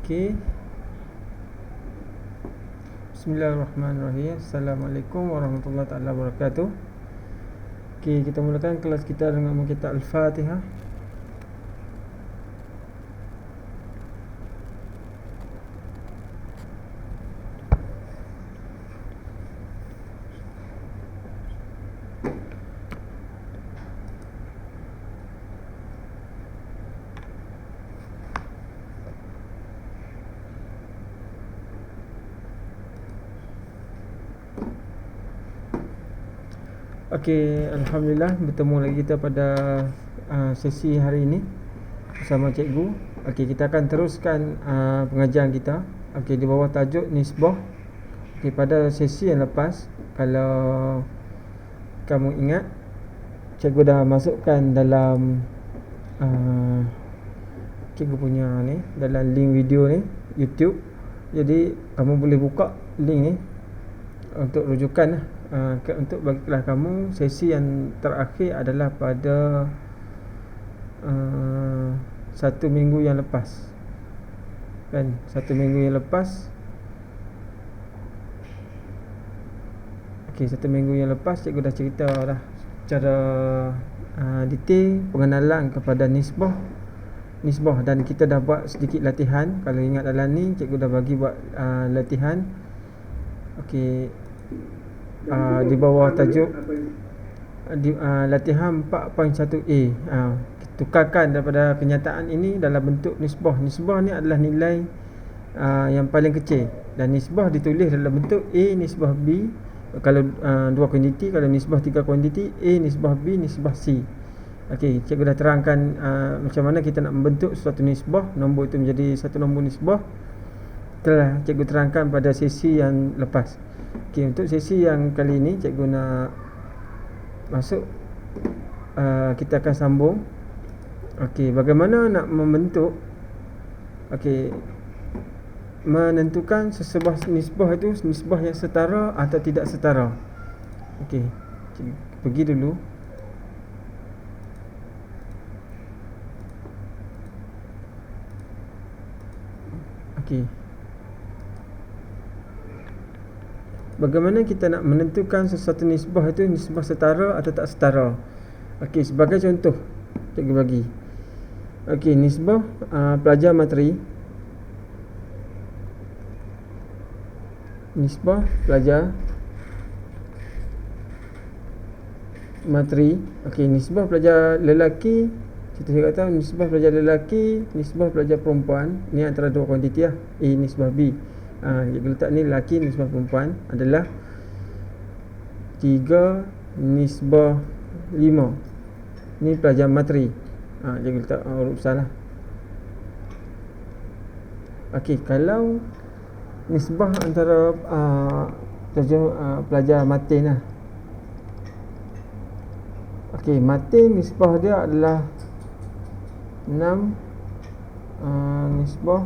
Okey. Bismillahirrahmanirrahim. Assalamualaikum warahmatullahi taala wabarakatuh. Okey, kita mulakan kelas kita dengan kitab Al-Fatihah. Okey, alhamdulillah bertemu lagi kita pada sesi hari ini bersama cikgu. Okey, kita akan teruskan pengajian kita. Okey, di bawah tajuk nisbah. Okey, pada sesi yang lepas, kalau kamu ingat, cikgu dah masukkan dalam cikgu punya ni, dalam link video ni YouTube. Jadi kamu boleh buka link ni untuk rujukan lah. Untuk bagi kelas kamu, sesi yang terakhir adalah pada 1 minggu yang lepas, kan? 1 minggu yang lepas. Okey, 1 minggu yang lepas cikgu dah cerita dah secara detail pengenalan kepada nisbah, dan kita dah buat sedikit latihan. Kalau ingat dalam ni cikgu dah bagi buat latihan. Okey, di bawah tajuk latihan 4.1a, tukarkan daripada kenyataan ini dalam bentuk nisbah. Nisbah ni adalah nilai yang paling kecil, dan nisbah ditulis dalam bentuk A nisbah B kalau 2 kuantiti, kalau nisbah 3 kuantiti, A nisbah B nisbah C. Okey, cikgu dah terangkan macam mana kita nak membentuk suatu nisbah, nombor itu menjadi satu nombor nisbah. Telah cikgu terangkan pada sesi yang lepas. Okey, untuk sesi yang kali ini cikgu nak masuk, kita akan sambung. Okey, bagaimana nak membentuk, okey, menentukan sesebuah nisbah itu nisbah yang setara atau tidak setara. Okey, cikgu pergi dulu. Okey, bagaimana kita nak menentukan sesuatu nisbah itu nisbah setara atau tak setara? Okey, sebagai contoh cikgu bagi. Okey, nisbah pelajar materi. Nisbah pelajar materi. Okey, nisbah pelajar lelaki. Kita kata nisbah pelajar lelaki, nisbah pelajar perempuan. Ni antara 2 kuantiti lah, A nisbah B. Cikgu letak ni lelaki nisbah perempuan adalah 3 nisbah 5. Ni pelajar materi. Cikgu letak huruf besar lah. Okey, kalau nisbah antara pelajar matin lah. Okey, matin nisbah dia adalah 6 nisbah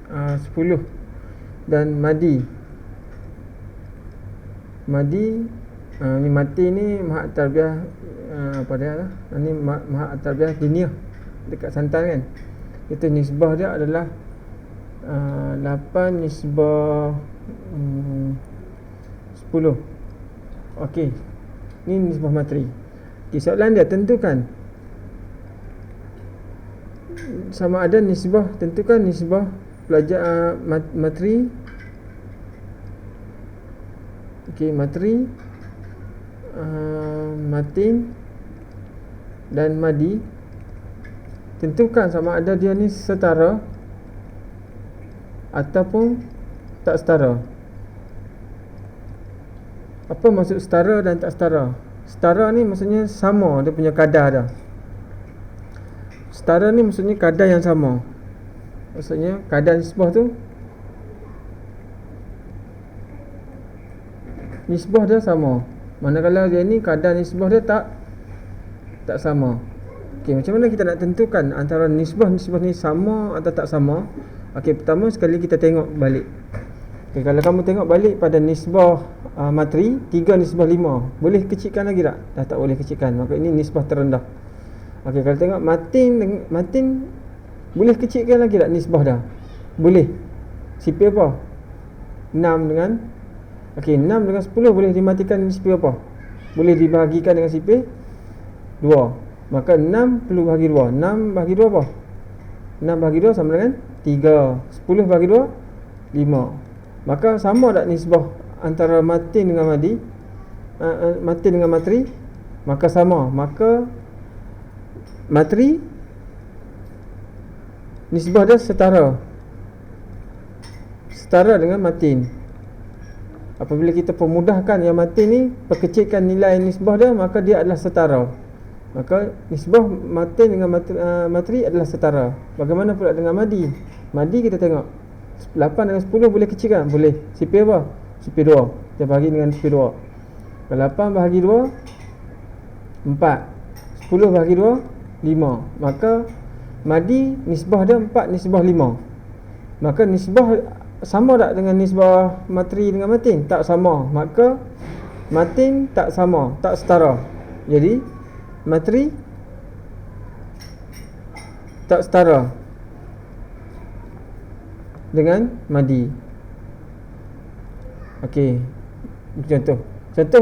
10. Dan madi ni mati ni mahat tarbiyah apa dia lah, ni mahat tarbiyah diniyah dekat Santan kan. Itu nisbah dia adalah 8 nisbah 10. Okey, ni nisbah materi. Okey, soalan dia, tentukan sama ada nisbah, tentukan nisbah pelajar materi. Okey, materi, matin dan madi. Tentukan sama ada dia ni setara ataupun tak setara. Apa maksud setara dan tak setara? Setara ni maksudnya sama dia punya kadar dah. Setara ni maksudnya kadar yang sama. Maksudnya kadar nisbah tu, nisbah dia sama. Manakala dia ni kadar nisbah dia tak sama. Okey, macam mana kita nak tentukan antara nisbah ni sama atau tak sama? Okey, pertama sekali kita tengok balik. Okey, kalau kamu tengok balik pada nisbah materi 3 nisbah 5, boleh kecilkan lagi tak? Dah tak boleh kecilkan. Maka ini nisbah terendah. Okey, kalau tengok Matin boleh kecilkan lagi tak nisbah dah? Boleh. CP apa? 6 dengan okey, 6 dengan 10 boleh dimatikan CP apa? Boleh dibahagikan dengan CP 2. Maka 6 perlu bahagi 2. 6 bahagi 2 apa? 6 bahagi 2 sama dengan 3. 10 bahagi 2 5. Maka sama tak nisbah antara Matin dengan Madi? Matin dengan Matri? Maka sama. Maka Matri nisbah dia setara dengan Matin. Apabila kita pemudahkan yang Matin ni, perkecilkan nilai nisbah dia, maka dia adalah setara. Maka nisbah Matin dengan Matri adalah setara. Bagaimana pula dengan Madi? Madi kita tengok 8 dengan 10 boleh kecilkan? Boleh. CP apa? CP 2. Kita bahagi dengan CP 2. Kalau 8 bahagi 2 4. 10 bahagi 2 5. Maka Madi nisbah dia 4 nisbah 5. Maka nisbah sama tak dengan nisbah Matri dengan Matin? Tak sama. Maka Matin tak sama, tak setara. Jadi Matri tak setara dengan Madi. Okey, contoh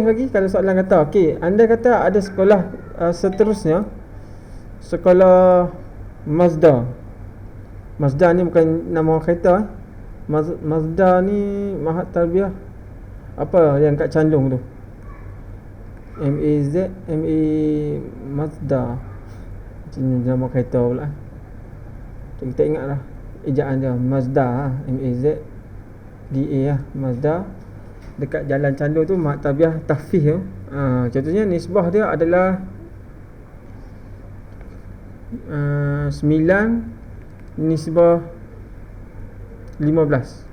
lagi. Kalau soalan kata, okey, anda kata ada sekolah seterusnya, sekolah Mazda ni bukan nama kereta. Mazda ni Mahat Tarbiyah apa yang kat Candung tu, Mazda, macam nama kereta pula. Kita ingat lah ejaan dia, Mazda, MAZDA lah, Mazda, dekat Jalan Candung tu, Mahat Tarbiyah Tahfiz tu. Contohnya nisbah dia adalah 9 nisbah 15.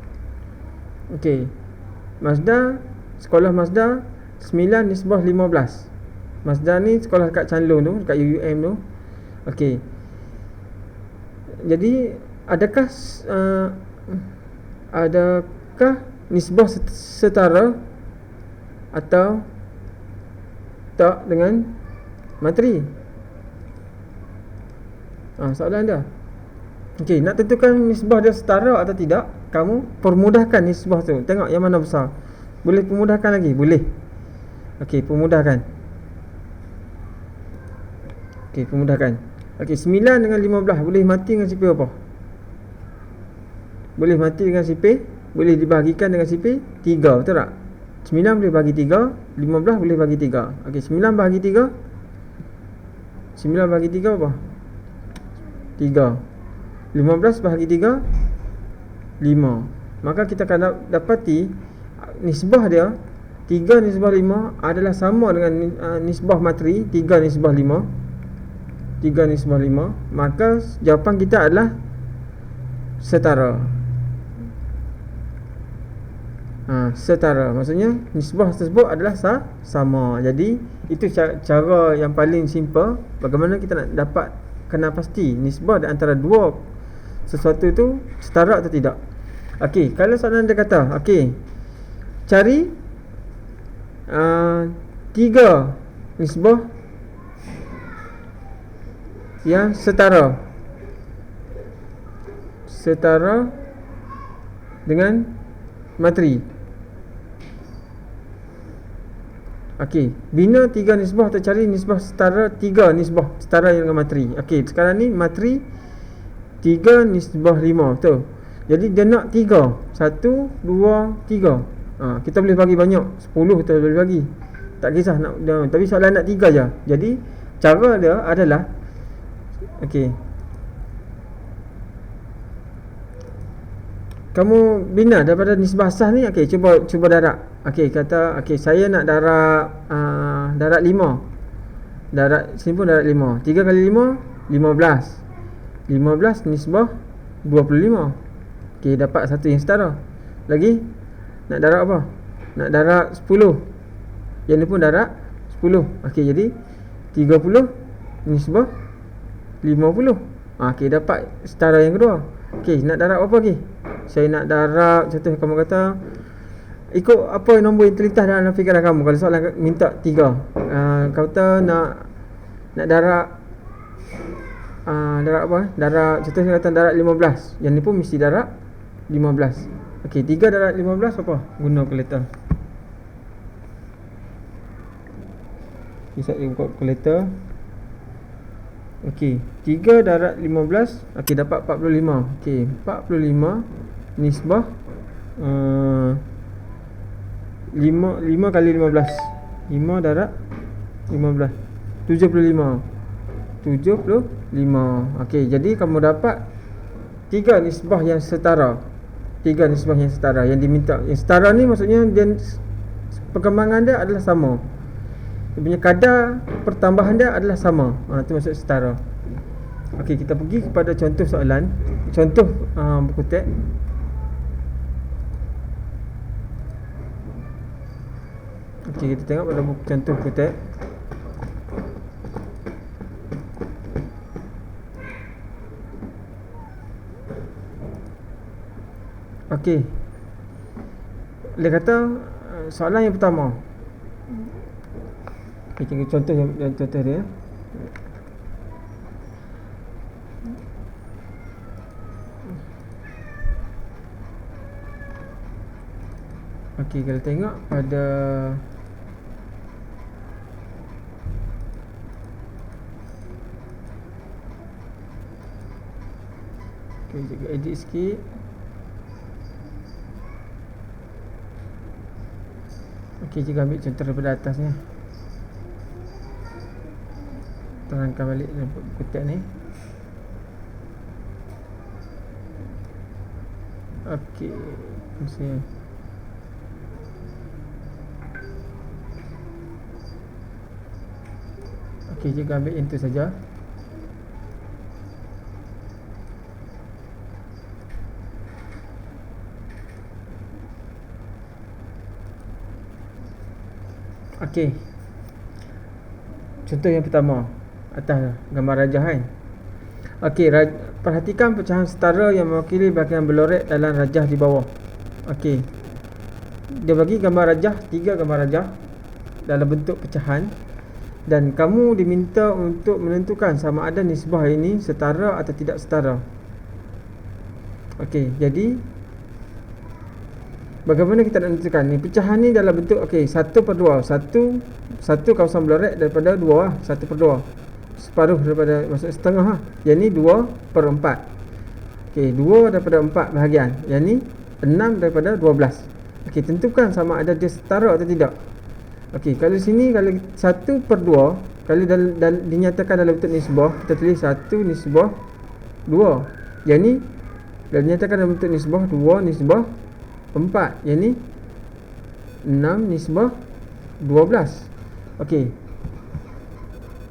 Okey, Mazda, sekolah Mazda 9 nisbah 15. Mazda ni sekolah kat Candung tu, dekat UUM tu. Okey, jadi adakah nisbah setara atau tak dengan Matri? Soalan anda. Okey, nak tentukan nisbah dia setara atau tidak, kamu permudahkan nisbah tu. Tengok yang mana besar. Boleh permudahkan lagi? Boleh. Okey, permudahkan. Okey, 9 dengan 15 boleh mati dengan CP apa? Boleh mati dengan CP, boleh dibahagikan dengan CP 3, betul tak? 9 boleh bagi 3, 15 boleh bagi 3. Okey, 9 bahagi 3. 9 bahagi 3 apa? 3. 15 bahagi 3 5. Maka kita akan dapati nisbah dia 3 nisbah 5 adalah sama dengan nisbah Matri 3 nisbah 5. 3 nisbah 5. Maka jawapan kita adalah setara. Setara, maksudnya nisbah tersebut adalah sama. Jadi itu cara yang paling simple. Bagaimana kita nak dapat kena pasti nisbah di antara dua sesuatu itu setara atau tidak. Okey, kalau soalan dia kata, okey, cari 3 nisbah yang setara dengan Matri. Okey, bina 3 nisbah atau cari nisbah setara 3 nisbah setara dengan Matri. Okey, sekarang ni Matri 3 nisbah 5, betul. Jadi dia nak 3. 1, 2, 3. Kita boleh bagi banyak, 10 kita boleh bagi. Tak kisah nak, tapi soalan nak 3 je. Jadi cara dia adalah, okey, kamu bina daripada nisbah asas ni. Okey, cuba darab. Okey, kata okey, saya nak darab 5. Darab sini pun darab 5. 3 kali 5 15. 15 nisbah 25. Okey, dapat satu yang setara. Lagi nak darab apa? Nak darab 10. Yang ni pun darab 10. Okey, jadi 30 nisbah 50. Okey, dapat setara yang kedua. Okey, nak darab apa lagi? Saya nak darab, contoh kamu kata, ikut apa nombor yang terlintas dalam fikiran kamu. Kalau soalan minta 3, kau kata nak darab darab apa? Darab, contoh saya kata darab 15. Yang ni pun mesti darab 15. Okey, 3 darab 15 apa? Guna kalkulator. Bisa buka kalkulator. Okey, 3 darab 15. Okey, dapat 45. Okey, 45 nisbah 5 kali 15. 5 darab 15. 75. Okey, jadi kamu dapat 3 nisbah yang setara. 3 nisbah yang setara yang diminta. Yang setara ni maksudnya dia perkembangan dia adalah sama. Dia punya kadar pertambahan dia adalah sama. Itu maksud setara. Okey, kita pergi kepada contoh soalan. Contoh buku teks. Okey, kita tengok pada buku, contoh buku teks. Okey. Dia kata soalan yang pertama. Okey, contoh yang contoh dia. Okey, kalau tengok pada okey, jaga edit sikit. Okey, juga ambil contoh daripada atasnya. Terangkan balik buku teks ni. Okey, mesti. Okey, juga ambil itu saja. Okey. Contoh yang pertama, atas gambar rajah kan. Okey, perhatikan pecahan setara yang mewakili bahagian berlorek dalam rajah di bawah. Okey. Dia bagi gambar rajah, 3 gambar rajah dalam bentuk pecahan, dan kamu diminta untuk menentukan sama ada nisbah ini setara atau tidak setara. Okey, jadi bagaimana kita nak menentukan ni? Pecahan ni dalam bentuk okey, 1/2. Satu kawasan berlorek daripada 2 lah, 1/2. Separuh daripada, maksud setengah lah. Yang ni 2/4. Okey, 2 daripada 4 bahagian. Yang ni 6 daripada 12. Okey, tentukan sama ada dia setara atau tidak. Okey, kalau sini kalau 1/2, kalau dinyatakan dalam bentuk nisbah, kita tulis 1 nisbah 2. Yang ni dah dinyatakan dalam bentuk nisbah 2 nisbah 4. Yang ni 6 nisbah 12. Okey,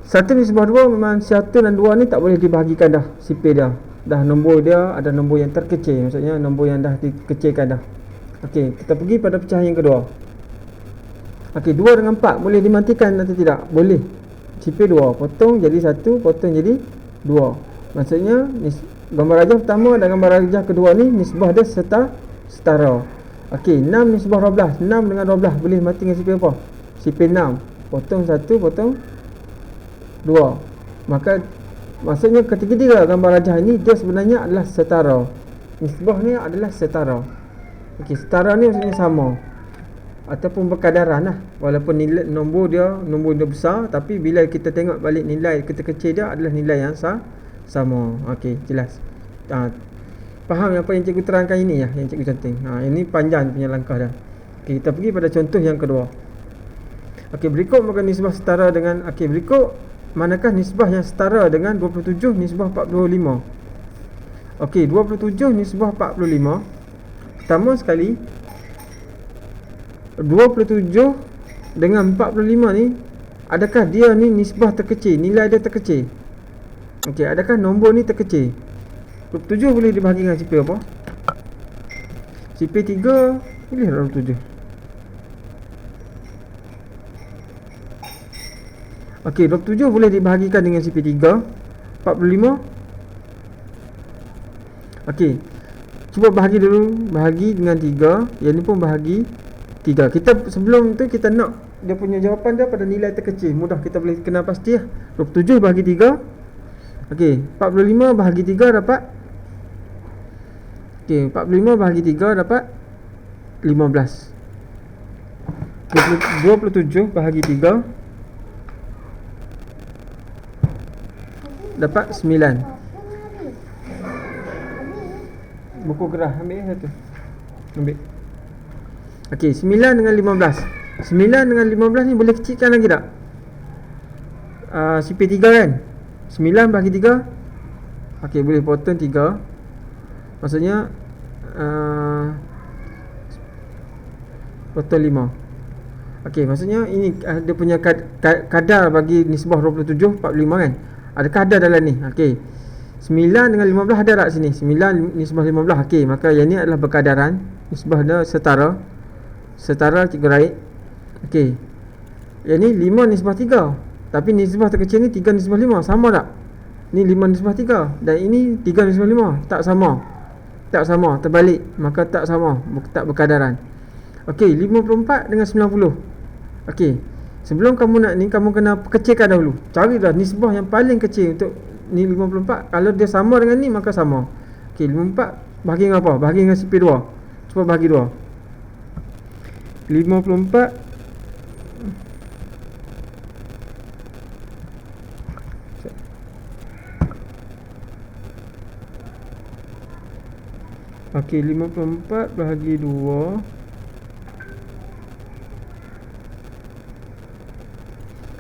1 nisbah 2 memang 1 dan 2 ni tak boleh dibahagikan dah. Sipir dia dah, nombor dia ada nombor yang terkecil, maksudnya nombor yang dah dikecilkan dah. Okey, kita pergi pada pecahan yang kedua. Okey, 2 dengan 4 boleh dimatikan atau tidak? Boleh. Sipir 2 potong jadi 1, potong jadi 2. Maksudnya gambar rajah pertama dan gambar rajah kedua ni nisbah dia setara. Okey, 6 nisbah 12. 6 dengan 12 boleh mati dengan sipir apa? Sipir 6. Potong 1, potong 2. Maka maksudnya ketiga-tiga gambar rajah ini dia sebenarnya adalah setara. Nisbah ni adalah setara. Okey, setara ni maksudnya sama ataupun berkadaran lah. Walaupun nilai nombor dia besar, tapi bila kita tengok balik nilai kecil dia adalah nilai yang sama. Okey, jelas. Faham apa yang cikgu terangkan ini ya, yang cikgu cantik. Ini panjang punya langkah dah. Okey, kita pergi pada contoh yang kedua. Okey, berikut maka nisbah setara dengan berikut manakah nisbah yang setara dengan 27 nisbah 45. Okey, 27 nisbah 45. Pertama sekali 27 dengan 45 ni, adakah dia ni nisbah terkecil, nilai dia terkecil? Okey, adakah nombor ni terkecil? 27 boleh dibahagi dengan sipir apa? Sipir 3 boleh 27. Okey, 27 boleh dibahagikan dengan sipir 3. 45. Okey, cuba bahagi dulu. Bahagi dengan 3. Yang ni pun bahagi 3. Kita sebelum tu kita nak dia punya jawapan dia pada nilai terkecil. Mudah kita boleh kenal pasti lah. 27 bahagi 3. Okey, 45 bahagi 3 dapat. Okey, 45 bahagi 3 dapat 15. 27 bahagi 3 dapat 9. Buku gerah ambil satu. Ambil. Okey, 9 dengan 15. 9 dengan 15 ni boleh kecilkan lagi tak? CP3 kan? 9 bahagi 3. Okey, boleh potong 3. Maksudnya potong 5. Okey, maksudnya ini dia punya kadar bagi nisbah 27, 45 kan? Adakah ada dalam ni? Okey. 9 dengan 15 ada tak sini? 9 nisbah 15. Okey, maka yang ni adalah berkadaran. Nisbah dia setara. Setara cikgu raih. Okey. Yang ni 5 nisbah 3. Tapi nisbah terkecil ni 3 nisbah 5. Sama tak? Ni 5 nisbah 3. Dan ini 3 nisbah 5. Tak sama. Tak sama. Terbalik. Maka tak sama. Tak berkadaran. Okey, 54 dengan 90. Okey. Sebelum kamu nak ni, kamu kena kecilkan dahulu. Carilah nisbah yang paling kecil untuk ni 54. Kalau dia sama dengan ni, maka sama. Okey, 54 bahagi dengan apa? Bahagi dengan CP2. Cuba bahagi 2. 54 Okey, 54 bahagi 2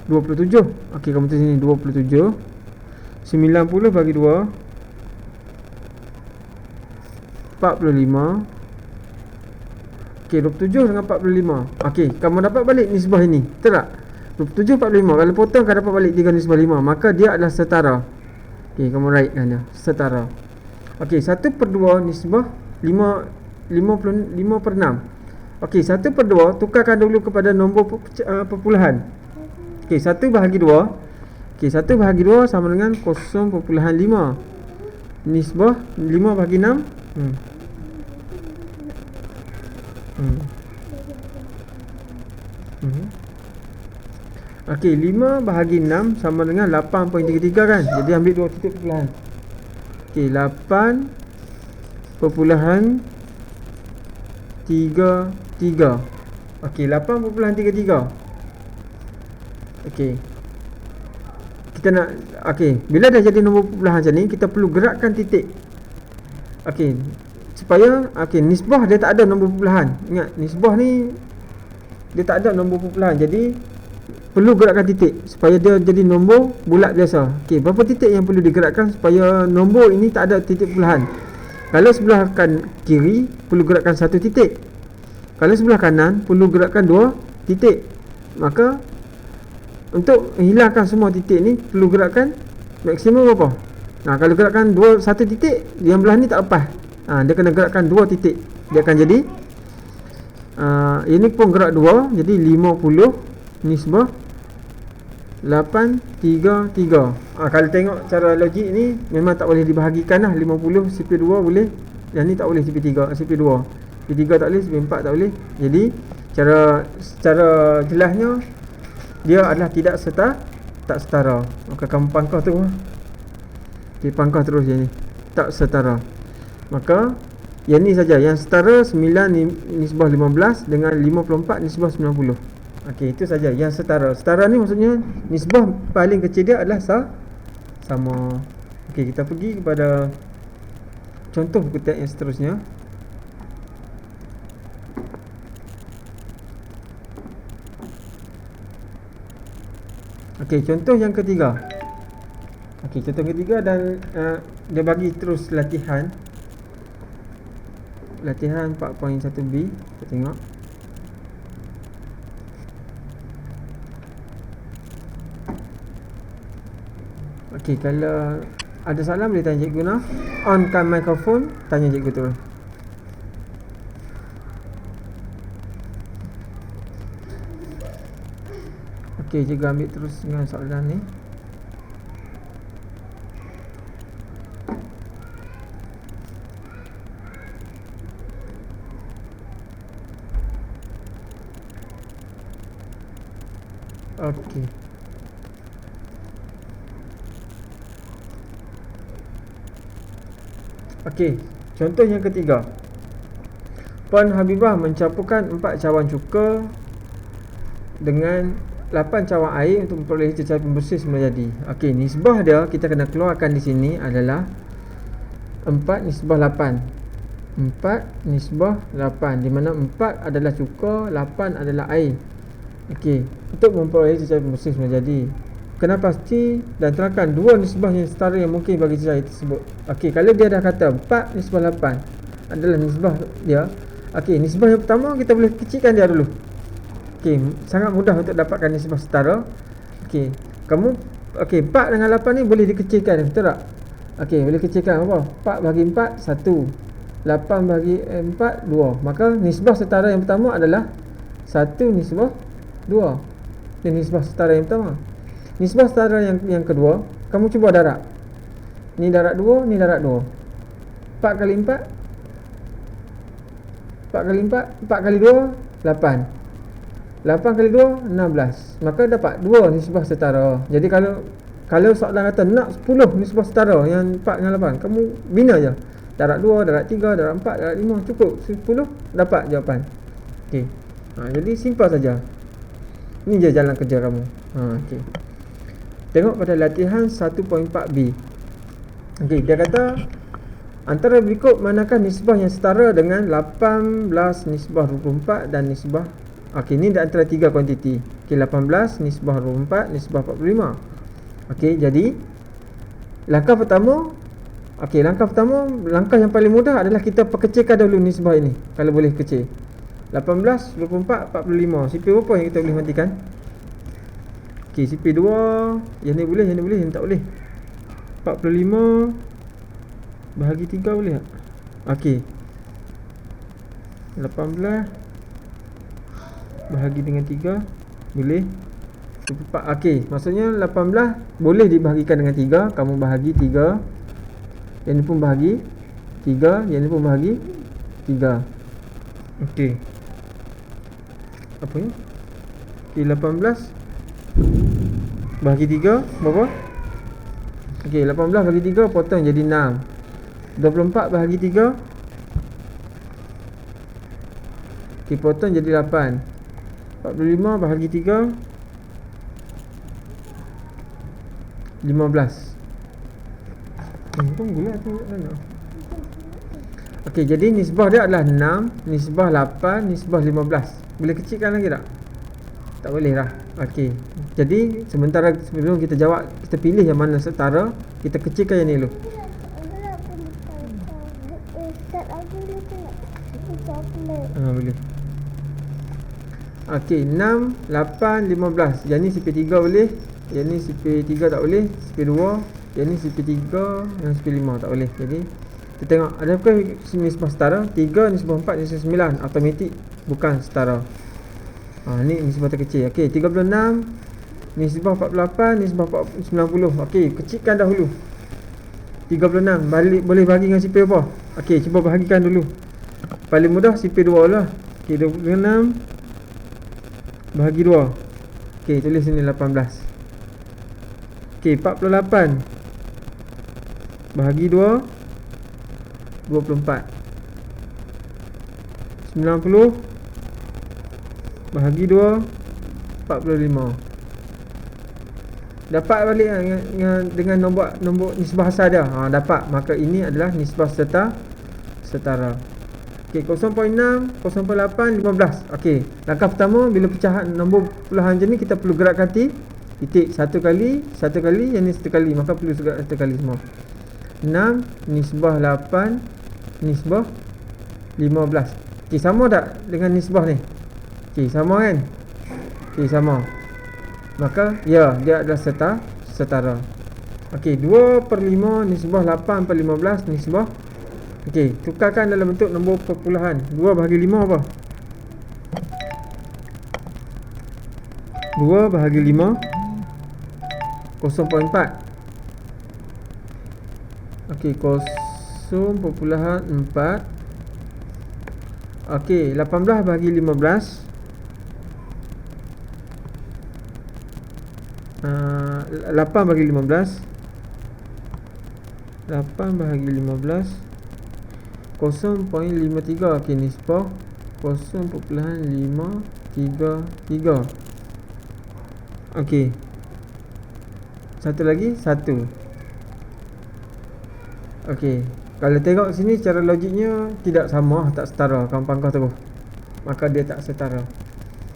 27. Okey, kamu tulis sini 27. 90 bagi 2 45. Okey, 27 dengan 45. Okey, kamu dapat balik nisbah ini. Betul tak? 27 45. Kalau potong akan dapat balik 3 nisbah 5. Maka dia adalah setara. Okey, kamu raihkan dia. Setara. Okey, 1/2 nisbah 5/6. Okey, 1/2 tukarkan dulu kepada nombor perpuluhan. Okey, 1 bahagi 2. Okey, 1 bahagi 2 sama dengan 0.5. Nisbah 5 bahagi 6. Okey, 5 bahagi 6 sama dengan 8.33 kan? Jadi ambil 2 titik perpuluhan. Okey, 8.33. Okey, 8.33. Okey. Kita nak, okey, bila dah jadi nombor perpuluhan macam ni, kita perlu gerakkan titik. Okey, supaya nisbah dia tak ada nombor perpuluhan. Ingat, nisbah ni dia tak ada nombor perpuluhan. Jadi perlu gerakkan titik supaya dia jadi nombor bulat biasa. Okey, berapa titik yang perlu digerakkan supaya nombor ini tak ada titik perpuluhan? Kalau sebelah kiri perlu gerakkan 1 titik. Kalau sebelah kanan perlu gerakkan 2 titik. Maka untuk hilangkan semua titik ni perlu gerakkan maksimum berapa? Kalau gerakkan 1 titik, yang belah ni tak lepas. Dia kena gerakkan 2 titik. Dia akan jadi ini pun gerak 2, jadi 50 nisbah 833. Kalau tengok cara logik ni memang tak boleh dibahagikan lah. 50 CP2 boleh, yang ni tak boleh CP3, CP2. CP3 tak boleh, CP4 tak boleh. Jadi secara jelasnya dia adalah tak setara. Maka kamu pangkah terus. Okey, pangkah terus yang ni. Tak setara. Maka yang ni saja yang setara 9 nisbah 15 dengan 54 nisbah 90. Okey, itu saja yang setara. Setara ni maksudnya nisbah paling kecil dia adalah sama. Okey, kita pergi kepada contoh buku teks yang seterusnya. Okey, contoh yang ketiga. Okey, contoh ketiga dan dia bagi terus latihan. Latihan 4.1b. Kita tengok. Okey, kalau ada soalan boleh tanya cikgu Nah. Onkan mikrofon, tanya cikgu terus. Okey, cikgu ambil terus dengan soalan ni. Okey. Okey, contoh yang ketiga. Puan Habibah mencampurkan 4 cawan cuka dengan 8 cawan air untuk memperoleh cecair pembersih semula jadi. Okey, nisbah dia kita kena keluarkan di sini adalah 4 nisbah 8. 4 nisbah 8, di mana 4 adalah cuka, 8 adalah air. Okey, untuk memperoleh cecair pembersih semula jadi, kena pasti dan terangkan dua nisbah yang setara yang mungkin bagi cecair tersebut. Okey, kalau dia dah kata 4 nisbah 8 adalah nisbah dia. Okey, nisbah yang pertama kita boleh kecilkan dia dulu. Okey, sangat mudah untuk dapatkan nisbah setara. Okey, 4 dengan 8 ni boleh dikecilkan, betul tak? Okey, boleh kecilkan apa? 4 bagi 4 1, 8 bagi 4 2. Maka nisbah setara yang pertama adalah 1 nisbah 2. Ini nisbah setara yang pertama. Nisbah setara yang kedua, kamu cuba darab. Ni darab 2, ni darab 2. 4 kali 4 4 kali 4 4 kali 2 8. 8 kali 2 16. Maka dapat 2 nisbah setara. Jadi kalau soalan kata nak 10 nisbah setara yang 4 dengan 8, kamu bina je. Darab 2, darab 3, darab 4, darab 5, cukup 10 dapat jawapan. Okey. Jadi simple saja. Ini je jalan kerja kamu. Okey. Tengok pada latihan 1.4b. Okey, dia kata antara berikut manakah nisbah yang setara dengan 18 nisbah 24 dan nisbah. Okey, ni di antara 3 kuantiti. Okey, 18 nisbah 24 nisbah 45. Okey, jadi langkah pertama, langkah yang paling mudah adalah kita perkecilkan dahulu nisbah ini kalau boleh kecil. 18, 24, 45. CP berapa yang kita boleh matikan? Okey, CP 2. Yang ni boleh, yang ni boleh, yang tak boleh. 45 bahagi 3 boleh tak? Okey, 18 bahagi dengan 3 boleh. 4. Okey, maksudnya 18 boleh dibahagikan dengan 3. Kamu bahagi 3, yang ni pun bahagi 3, yang ni pun bahagi 3. Okey, apa ni? Okey, 18 bahagi 3 berapa? Okey, 18 bahagi 3 potong jadi 6. 24 bahagi 3, okey, potong jadi 8. 45 bahagi 3 15. Tunggu lah tu mana. Okey, jadi nisbah dia adalah 6, nisbah 8, nisbah 15. Boleh kecilkan lagi tak? Tak boleh lah. Okey, jadi sebelum kita jawab, kita pilih yang mana setara, kita kecilkan yang ni dulu. Boleh. Okey, 6, 8, 15. Yang ni CP3 boleh, yang ni CP3 tak boleh, CP2, yang ni CP3, yang CP5 tak boleh. Jadi kita tengok adakah nisbah setara. 3 nisbah 4 nisbah 9 automatik bukan setara. Ni nisbah terkecil. Okey, 36 nisbah 48 nisbah 90. Okey, kecilkan dahulu. 36 boleh bahagi dengan CP apa? Okey, cuba bahagikan dulu. Paling mudah CP2 lah. Okey, 26 bahagi 2. Okey, tulis sini 18. Okey, 48 bahagi 2 24. 90 bahagi 2 45. Dapat balik dengan nombor nisbah asal dia. Dapat. Maka ini adalah nisbah setara. Okey, 0.6, 0.8, 15. Okey, langkah pertama bila pecahan nombor puluhan je ni kita perlu gerakkan titik satu kali, yang ni satu kali, maka perlu gerak satu kali semua. 6 nisbah 8 nisbah 15. Okey, sama tak dengan nisbah ni? Okey, sama kan? Okey, sama. Maka ya, dia adalah setara. Okey, 2/5 nisbah 8/15 nisbah. Okey, tukarkan dalam bentuk nombor perpuluhan. 2 bahagi 5 apa? 2 bahagi 5 0.4. Okey, 0.4. Okey, 18 bahagi 15 8 bahagi 15. 8 bahagi 15 0.53. Okey, nisbah 0.533. Okey. Satu lagi 1. Okey. Kalau tengok sini secara logiknya tidak sama, tak setara. Kamu pangkah terus, maka dia tak setara.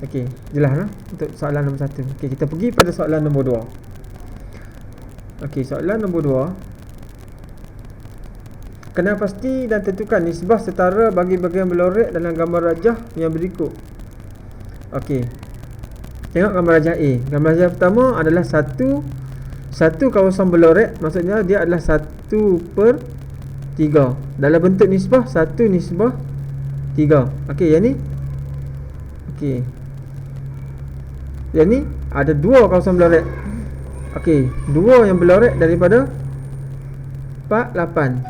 Okey, jelas lah untuk soalan nombor 1. Okey, kita pergi pada soalan nombor 2. Okey, soalan nombor 2. Kenal pasti dan tentukan nisbah setara bagi bahagian berlorek dalam gambar rajah yang berikut. Okey. Tengok gambar rajah A. Gambar rajah pertama adalah satu kawasan berlorek, maksudnya dia adalah 1/3. Dalam bentuk nisbah 1/3. Okey, yang ni. Okey. Yang ni ada 2 kawasan berlorek. Okey, 2 yang berlorek daripada 4, 8.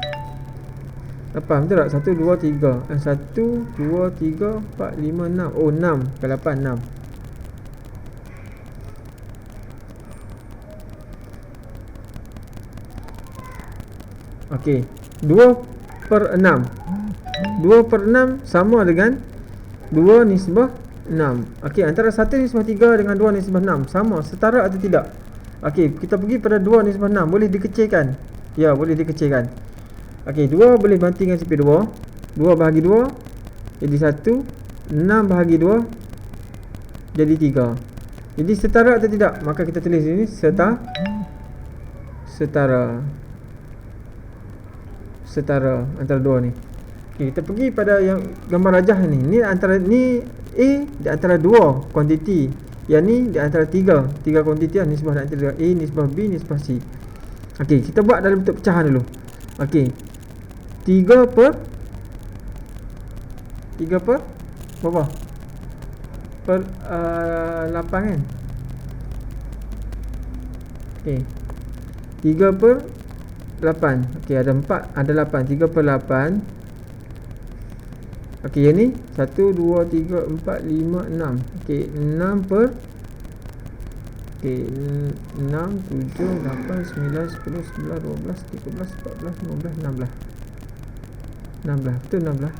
8 betul tak? 1, 2, 3. 1, 2, 3, 4, 5, 6. Oh, 6 ke 8, 6. Okey, 2/6. 2/6 sama dengan 2/6. Okey, antara 1/3 dengan 2/6 sama, setara atau tidak? Okey, kita pergi pada 2/6. Boleh dikecilkan? Ya, boleh dikecilkan. Okey, 2 boleh banting dengan sipir 2. 2 bahagi 2 jadi 1. 6 bahagi 2 jadi 3. Jadi setara atau tidak? Maka kita tulis ini setara. Setara antara dua ni. Okey, kita pergi pada yang gambar rajah ni. Ni antara ni A di antara 2 kuantiti. Yang ni di antara 3 kuantiti lah, nisbah di antara A, nisbah B, nisbah C. Okey, kita buat dalam bentuk pecahan dulu. Okey. 3 per berapa? Per 8 kan? Okey. 3 per 8. Okey, ada 4, ada 8. 3 per 8. Okey, yang ni 1, 2, 3, 4, 5, 6. Okey, 6 per. Okey, 6, 7, 8, 9, 10, 11, 12, 13, 14, 15, 16. 16, betul 16.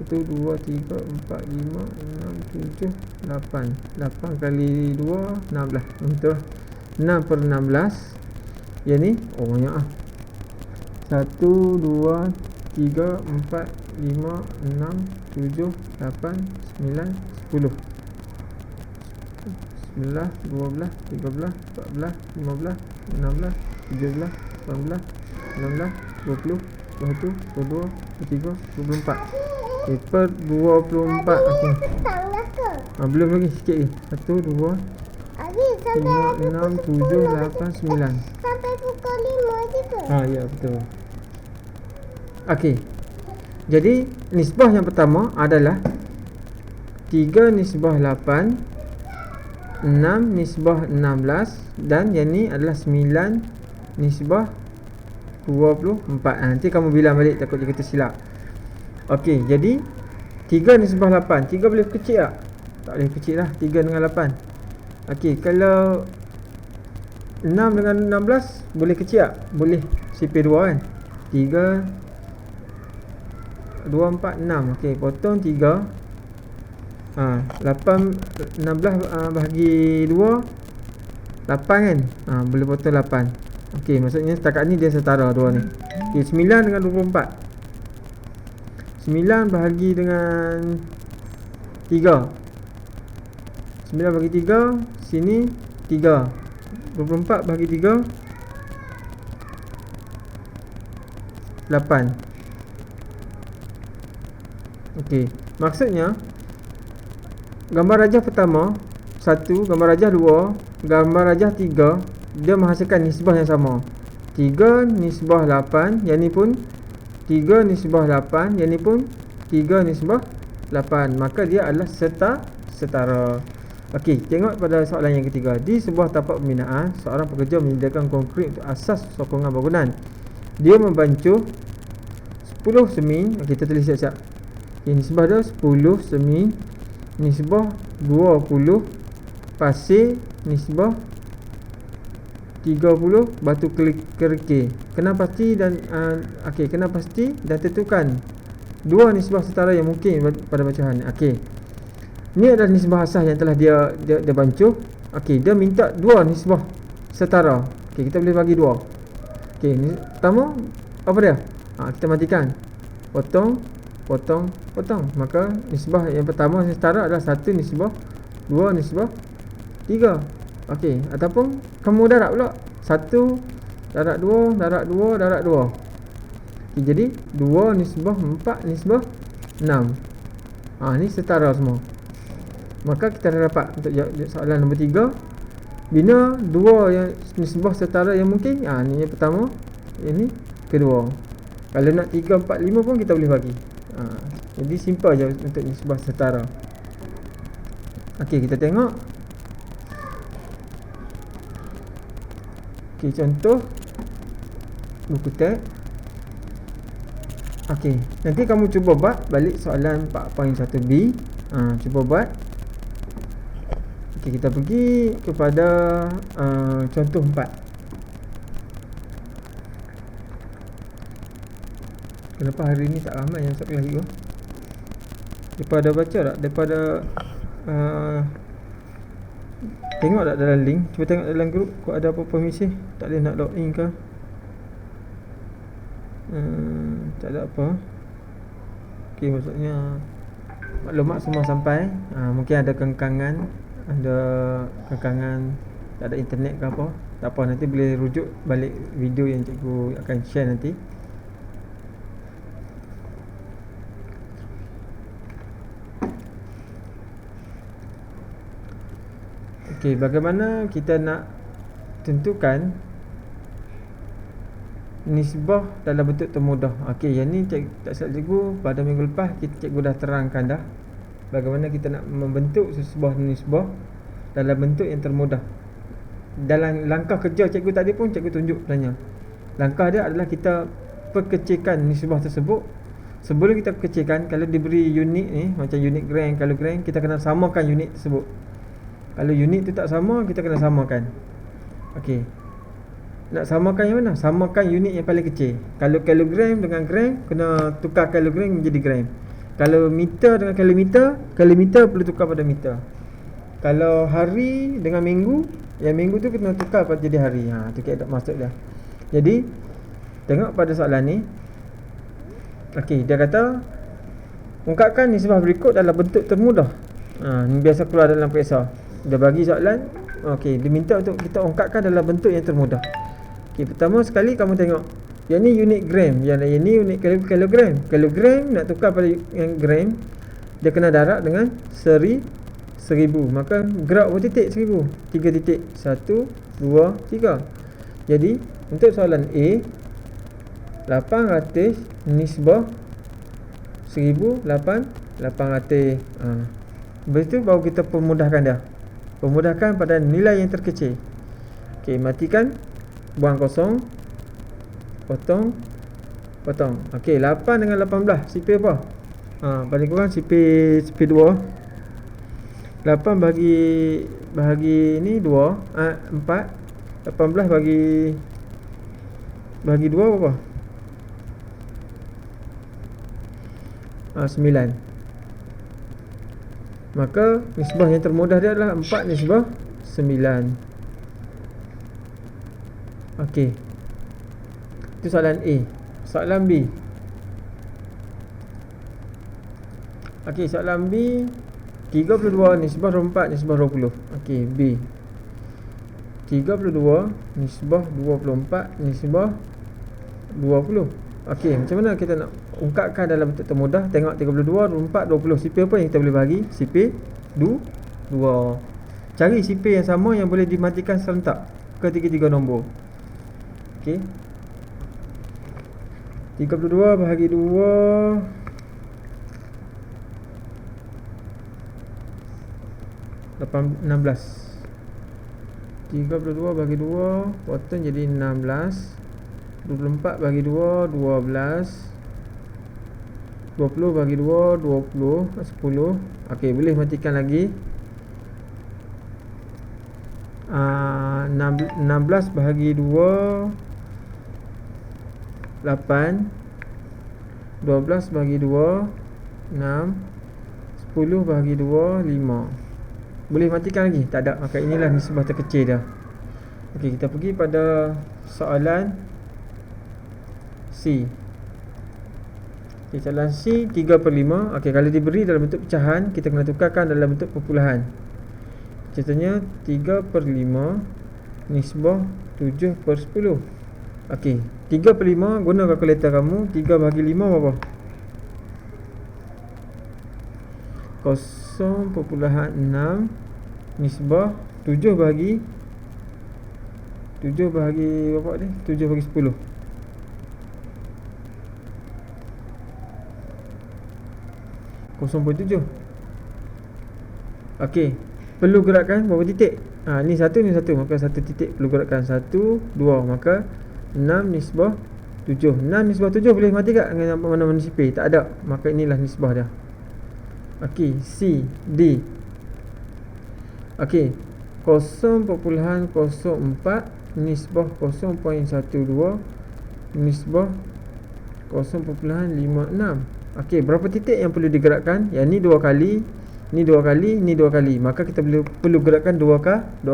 1, 2, 3, 4, 5, 6, 7, 8. 8 kali 2, 16. Betul. 6 per 16. Yang ni, oh banyak ah. 1, 2, 3, 4, 5, 6, 7, 8, 9, 10. 11, 12, 13, 14, 15, 16, 17, 18, 19, 20, 21, 22, 23, 24. Okay, per 24. Okey. Belum lagi sikit lagi. 1, 2, 5, 6, 7, 8, 9. Sampai pukul 5 je ke? Ya, betul. Okey. Jadi nisbah yang pertama adalah 3/8, 6/16, dan yang ni adalah 9/24. Nanti kamu bilang balik, takut dia kata silap. Okey, jadi 3/8. 3 boleh kecil tak? Tak boleh kecil lah. 3 dengan 8. Okey, kalau 6 dengan 16 boleh kecil tak? Boleh. Sipir 2 kan? 3, 2, 4, 6. Okey, potong 3. 8, 16 bahagi 2, 8 kan? Boleh potong 8. Okey, maksudnya setakat ni dia setara dua ni. Okey, 9 dengan 24. 9 bahagi dengan 3. 9 bahagi 3, sini 3. 24 bahagi 3, 8. Okey, maksudnya gambar rajah pertama 1, gambar rajah 2, gambar rajah 3, dia menghasilkan nisbah yang sama. 3/8, yang ni pun 3/8, yang ni pun 3/8. Maka dia adalah setara. Okey, tengok pada soalan yang ketiga. Di sebuah tapak pembinaan, seorang pekerja menyediakan konkrit untuk asas sokongan bangunan. Dia membancuh 10 semin. Okey, kita tulis siap-siap. Okay, nisbah dia 10 semin, nisbah 20 pasir, nisbah 30 batu kerikil. Kena pasti dan kena pasti dan tentukan dua nisbah setara yang mungkin pada bacahan. Ni adalah nisbah asas yang telah dia bancuh. Dia minta dua nisbah setara. Kita boleh bagi dua. Ni pertama apa dia? Kita matikan. Potong. Maka nisbah yang pertama yang setara adalah 1 nisbah 2 nisbah 3. Ataupun kamu darat pula 1 darat 2 darat 2 darat 2. Jadi 2 nisbah 4 nisbah 6. Ni setara semua. Maka kita dah dapat untuk soalan nombor 3. Bina dua yang nisbah setara yang mungkin. Ni yang pertama, ini kedua. Kalau nak 3, 4, 5 pun kita boleh bagi. Jadi simple je untuk nisbah setara. Kita tengok. Contoh buku teks. Nanti kamu cuba buat balik soalan 4.1b. Cuba buat. Kita pergi kepada contoh 4. Kenapa hari ni tak ramai yang masuk kelas juga? Daripada baca tak? Daripada tengok tak dalam link? Cuba tengok dalam grup kau ada apa-apa mesej. Tak boleh nak login ke? Tak ada apa. Maksudnya maklumat semua sampai. Mungkin ada kengkangan. Tak ada internet ke apa. Tak apa, nanti boleh rujuk balik video yang cikgu akan share nanti. Bagaimana kita nak tentukan nisbah dalam bentuk termudah? Yang ni tak silap cikgu pada minggu lepas cikgu dah terangkan dah bagaimana kita nak membentuk sesebuah nisbah dalam bentuk yang termudah. Dalam langkah kerja cikgu tadi pun cikgu tunjuk sebenarnya. Langkah dia adalah kita perkecilkan nisbah tersebut. Sebelum kita kecilkan, kalau diberi unit ni macam unit gram, kilogram, kita kena samakan unit tersebut. Kalau unit tu tak sama, kita kena samakan. Nak samakan yang mana? Samakan unit yang paling kecil. Kalau kilogram dengan gram, kena tukar kilogram menjadi gram. Kalau meter dengan kilometer perlu tukar pada meter. Kalau hari dengan minggu, yang minggu tu kena tukar pada jadi hari. Tu kira maksud dia. Jadi tengok pada soalan ni. Dia kata ungkapkan nisbah berikut dalam bentuk termudah. Ni biasa keluar dalam periksa. Dia bagi soalan. Dia minta untuk kita ungkapkan dalam bentuk yang termudah. Pertama sekali kamu tengok. Yang ni unit gram, yang ni unit kilogram. Kilogram nak tukar pada yang gram, dia kena darab dengan 1000. Maka gerak berapa titik 1000? 3 titik. 1, 2, 3. Jadi untuk soalan A, 800 nisbah 1800. Lepas tu baru kita permudahkan dia. Permudahkan pada nilai yang terkecil. Matikan. Buang kosong. Potong. 8 dengan 18 CP apa? Paling kurang CP 2. 8 bahagi ni 2, 4. 18 bagi 2 berapa? 9. Maka nisbah yang termudah dia adalah 4 nisbah 9. Itu soalan A. Soalan B. Soalan B, 32 nisbah 24 nisbah 20. B. 32 nisbah 24 nisbah 20. Macam mana kita nak ungkapkan dalam bentuk termudah? Tengok 32, 24, 20. CP apa yang kita boleh bagi? CP 2. Cari CP yang sama yang boleh dimatikan serentak ketiga-tiga nombor. 32 bahagi 2 16. 32 bahagi 2 potong jadi 16. 24 bagi 2 12. 20 bagi 2 20. 10. Boleh matikan lagi. 16 bahagi 2 8, 12 bahagi 2 6, 10 bahagi 2 5. Boleh matikan lagi? Tak ada. Maka inilah nisbah terkecil dah. Okey, kita pergi pada soalan C. Okay, soalan C 3/5. Okey, kalau diberi dalam bentuk pecahan, kita kena tukarkan dalam bentuk perpuluhan. Contohnya 3/5 nisbah 7/10. Okey, 3/5 guna kalkulator kamu. 3 bahagi 5 berapa? 0.6 nisbah 7 bahagi berapa ni? 7 bahagi 10. 0.7. Okey, perlu gerakkan berapa titik? Ni satu, maka satu titik perlu gerakkan 1, 2, maka 6 nisbah 7. 6 nisbah 7 boleh mati tak dengan mana-mana sipir? Tak ada. Maka inilah nisbah dia. Okey, C, D. Okey, 0.04 nisbah 0.12 nisbah 0.56. Okey, berapa titik yang perlu digerakkan? Yang ni 2 kali, ni 2 kali, ni 2 kali. Maka kita perlu gerakkan 2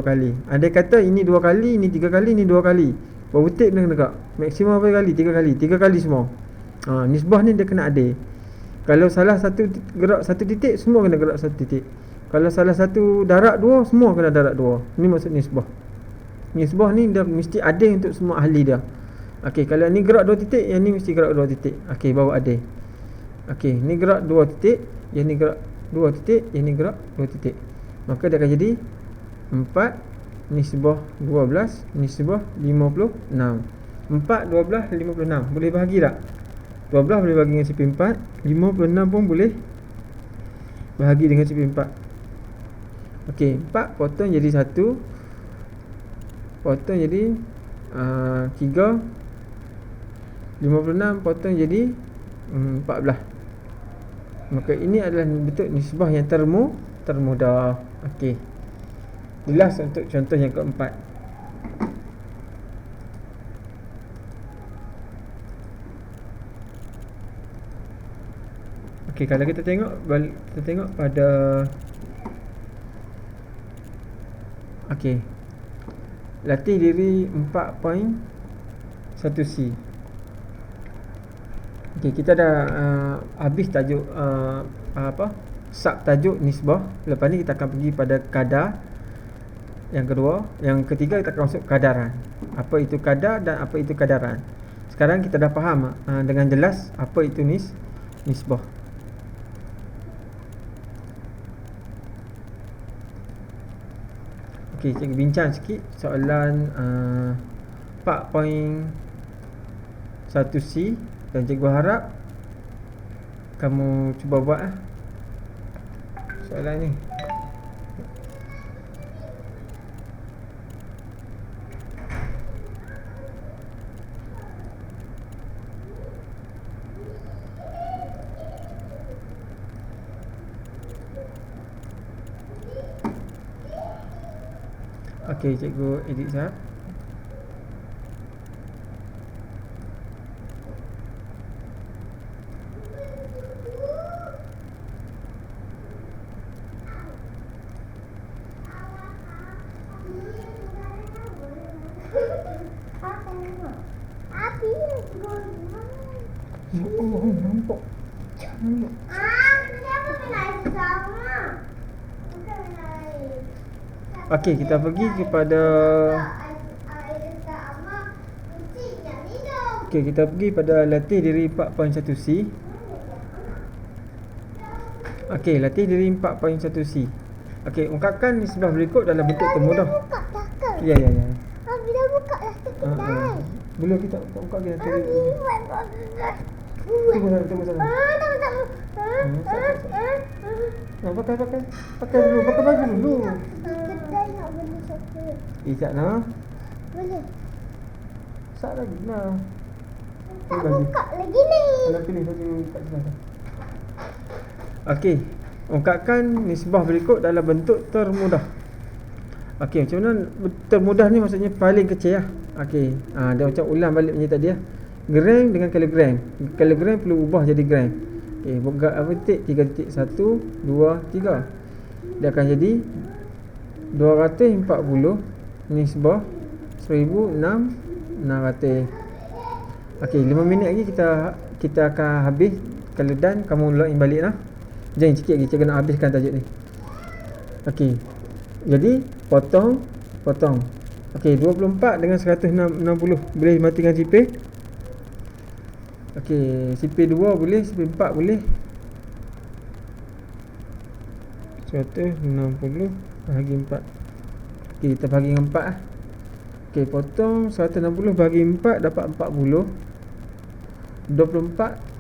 kali. Andai kata ini 2 kali, ini 3 kali, ni 2 kali. Berapa titik kena gerak? Maksimum berapa kali? 3 kali. 3 kali semua. Nisbah ni dia kena adil. Kalau salah satu gerak satu titik, semua kena gerak satu titik. Kalau salah satu darat 2, semua kena darat 2. Ni maksud nisbah. Nisbah ni dia mesti adil untuk semua ahli dia. Okey, kalau ni gerak 2 titik, yang ni mesti gerak 2 titik. Okey, baru adil. Okey, ni gerak 2 titik, yang ni gerak 2 titik, yang ni gerak 2 titik. Maka dia akan jadi 4 nisbah 12 nisbah 56. 4, 12, 56. Boleh bahagi tak? 12 boleh bahagi dengan sipir 4. 56 pun boleh bahagi dengan sipir 4. Okey, 4 potong jadi 1, potong jadi 3. 56 potong jadi 14. Maka ini adalah bentuk nisbah yang termudah. Okey, jelas untuk contoh yang keempat. Okey, kalau kita tengok pada okey, latih diri 4.1C. Okey, kita dah habis tajuk sub tajuk nisbah. Lepas ni kita akan pergi pada kadar yang kedua. Yang ketiga kita akan masuk kadaran. Apa itu kadar dan apa itu kadaran. Sekarang kita dah faham dengan jelas apa itu nisbah. Okey, cikgu bincang sikit soalan 4.1C dan cikgu harap kamu cuba buat soalan ni. Okey, cikgu edit sekejap. Nampak. Okey, kita pergi kepada kita pergi pada latih diri 4.1C. Okey, latih diri 4.1C. Okey, ungkapkan nisbah berikut dalam bentuk termudah. Ya. Bila buka dah sekejap. Belum kita buka dia. Tunggu sana. Pakai dulu, pakai baju dulu. Kedai nak beli coklat. Sekejap nak. Boleh. Sak lagi lah. Tak buka lagi ni. Kalau pilih baju kat sana. Okey, ungkapkan nisbah berikut dalam bentuk termudah. Okey, macam mana termudah ni maksudnya paling kecil lah. Okey, dia macam ulang balik macam tadi lah. Gram dengan kilogram. Kilogram perlu ubah jadi gram. Okey, buka apa titik? 3.1 2 3. Dia akan jadi 240 nisbah 1600. Okey, 5 minit lagi kita akan habis. Kalau done, kamu login balik lah. Jangan sikit lagi, cikgu nak habiskan tajuk ni. Okey, jadi potong. Okey, 24 dengan 160 boleh matikan sipir. Okey, sipir 2 boleh, sipir 4 boleh. 160 bahagi 4. Okey, kita bagi dengan 4 lah. Okey, potong 160 bagi 4 dapat 40. 24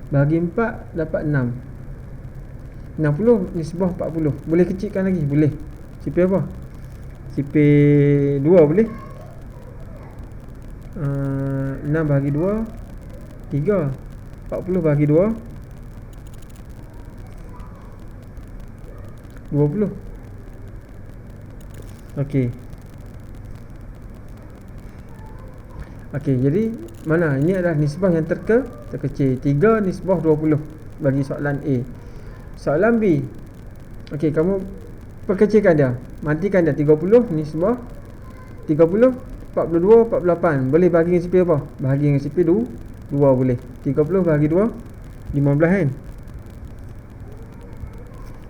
bagi 4 dapat 6. 60 nisbah 40. Boleh kecilkan lagi? Boleh. Sipir apa? Sipir 2 boleh. 6 bahagi 2 3. 40 bahagi 2 20. Okey. Okey, jadi mana? Ini adalah nisbah yang terkecil. 3 nisbah 20 bagi soalan A. Soalan B. Okey, kamu perkecilkan dia. Matikan dia. 30 nisbah 30 42 48. Boleh bahagi dengan sipir apa? Bahagi dengan sipir 2 boleh. 30 bahagi 2 15 kan?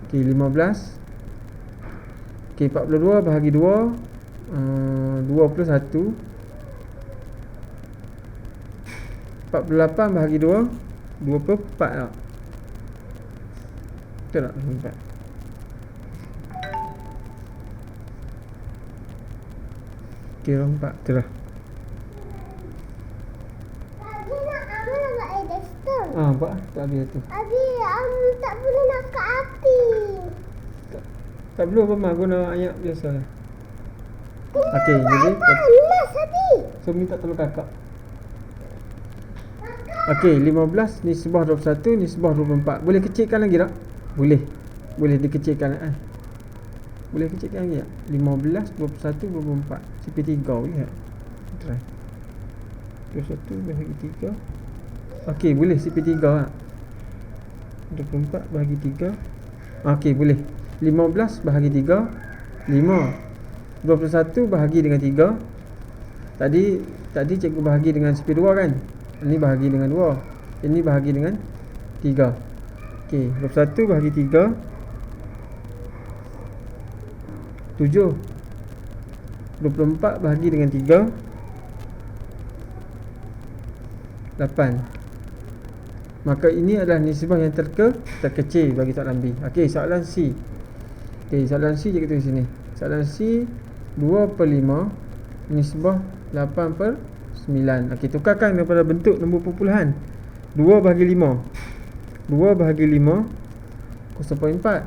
Okey, 15. Okey, 42 bahagi 2 21. 48 bahagi 2 24 tak? Betul tak? 24. Okey, 24 betul lah. Buat lah. Tak habis tu. Abi, tak boleh nak ke api. Tak perlu apa mak, guna ayat biasa lah. Okey, jadi Panas, Abi. so minta tolong kakak. Okey, 15 nisbah 21 nisbah 24. Boleh kecilkan lagi tak? Boleh. Boleh dikecilkan Boleh kecilkan lagi tak? 15 21 24. Sipir 3 boleh tak? Try. 21 bahagi 3. Okey, boleh sipir 3 tak? 24 bahagi 3. Okey, boleh. 15 bahagi 3 5. 21 bahagi dengan 3. Tadi cikgu bahagi dengan sipir 2 kan? Ini bahagi dengan 2. Ini bahagi dengan 3. Okey, 21 bahagi 3 7. 24 bahagi dengan 3 8. Maka ini adalah nisbah yang terkecil bagi soalan B. Okey, soalan C. Okey, soalan C je kita di sini. Soalan C 2/5 nisbah 8/9. Okey, tukarkan daripada bentuk nombor perpuluhan. 2 bahagi 5. 2 bahagi 5 0.4.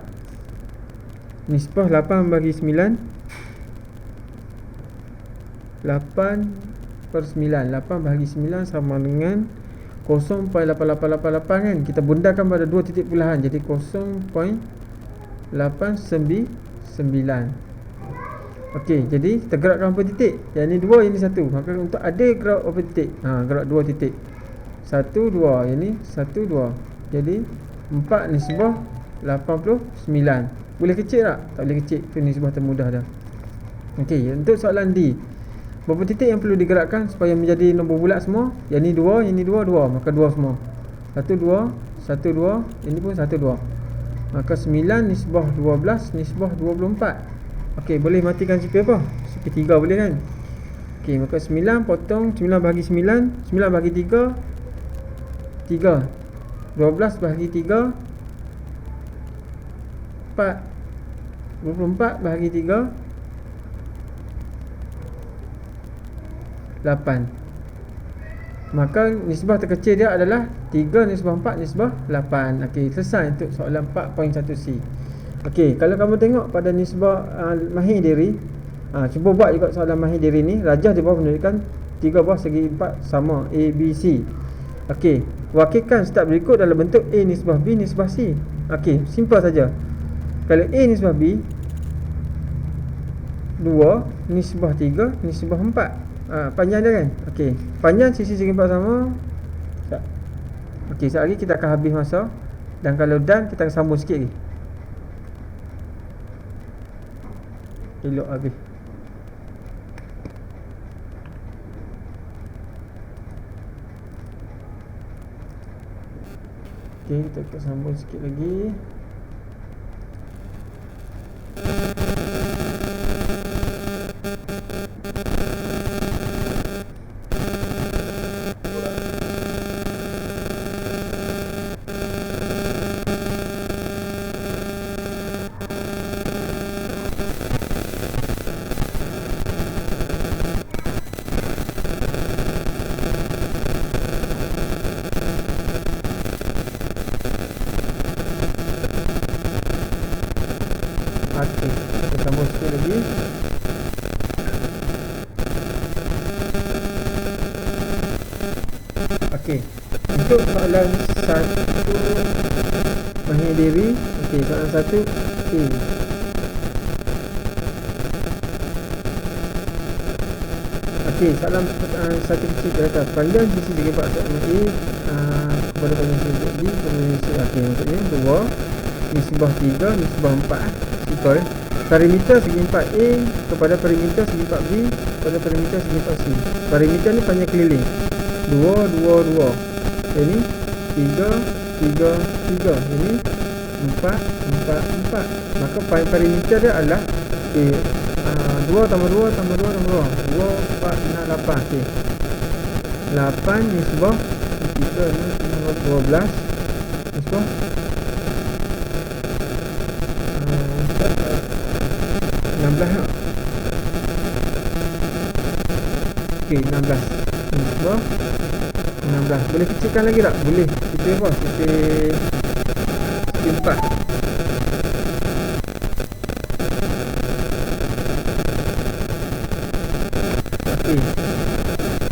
Nisbah 8 bahagi 9 8/9. 8 bahagi 9 sama dengan 0.8888 kan. Kita bundakan pada 2 titik puluhan, jadi 0.899. Okey, jadi kita gerakkan berapa titik? Yang ni 2, yang ni 1. Maka untuk ada gerak berapa titik? Gerak 2 titik. 1 2, yang ni 1 2. Jadi 4 nisbah 89. Boleh kecil tak? Tak boleh kecil. Itu nisbah termudah dah. Okey, untuk soalan D. Berapa titik yang perlu digerakkan supaya menjadi nombor bulat semua? Yang ni 2, yang ni 2, 2. Maka 2 semua. 1 2, 1 2, ini pun 1 2. Maka 9 nisbah 12 nisbah 24. Okey, boleh matikan sipir apa? Sipir 3 boleh kan? Okey, maka 9 potong 9 bahagi 9 9 bahagi 3 3. 12 bahagi 3 4. 24 bahagi 3 8. Maka nisbah terkecil dia adalah 3 nisbah 4 nisbah 8. Okey, selesai untuk soalan 4.1C. Okey, kalau kamu tengok pada nisbah mahir diri, cuba buat juga soalan mahir diri ni. Rajah di bawah menunjukkan 3 buah segi 4 sama A, B, C. Okey, wakilkan step berikut dalam bentuk A nisbah B nisbah C. Okey, simple saja. Kalau A nisbah B 2, nisbah 3, nisbah 4. Panjang dia kan? Okey, panjang sisi segi 4 sama. Okey, sekejap lagi kita akan habis masa. Dan kalau done, kita akan sambung sikit lagi. Elok habis. Okey, kita akan sambung sikit lagi. Okey, kita sambung sikit lagi. Okey, untuk soalan 1 Mahir Dewi. Okey, soalan 1 A. Okey, soalan 1 kecil ke atas. Panjang sisi segi 4 segmen A kepada panjang sisi B okey, maksudnya 2 nisbah 3 nisbah 4 simple. Perimeter segi 4A kepada perimeter segi 4B kepada perimeter segi 4C. Perimeter ni panjang keliling 2 2 2. Ini 3 3 3. Ini 4 4 4. Maka perimeter dia adalah 2 tambah 2 tambah 2 tambah 2 4 6 8. Okey, 8 nisbah 3 nisbah 12 nisbah 16 lah. Okey, 16 nisbah 16. Boleh kecilkan lagi tak? Boleh. Kita apa? Kita 4. Okey,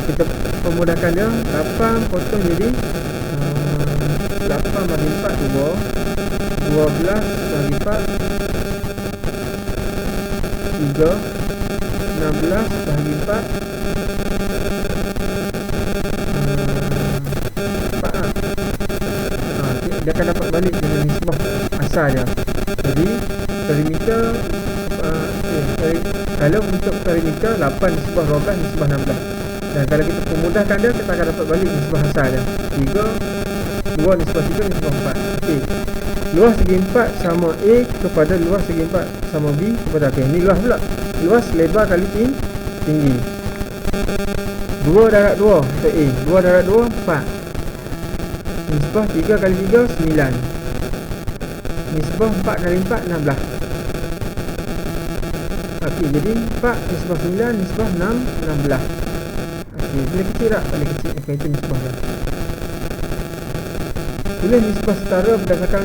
kita pemudahkan dia. 8 potong jadi 8 bagi 4 2 12 bagi 4 3 16 bagi 4 4 lah. Dia akan dapat balik dengan nisbah asal dia. Jadi perimeter kalau untuk perimeter 8 nisbah 12 nisbah 16. Dan kalau kita pemudahkan dia, kita akan dapat balik nisbah asal dia 3 2 nisbah 3 nisbah 4. Okey, luas segi 4 sama A kepada luas segi 4 sama B kepada okey, ni luas pula. Luas lebar kali tinggi. 2 darab 2 untuk A. 2 darab 2 4. Nisbah 3 kali 3 9. Nisbah 4 kali 4 16. Okey, jadi 4 nisbah 9 nisbah 6 16. Okey, boleh kecil tak? Boleh kecil. Okey, itu nisbah dia. Tulis nisbah setara berdasarkan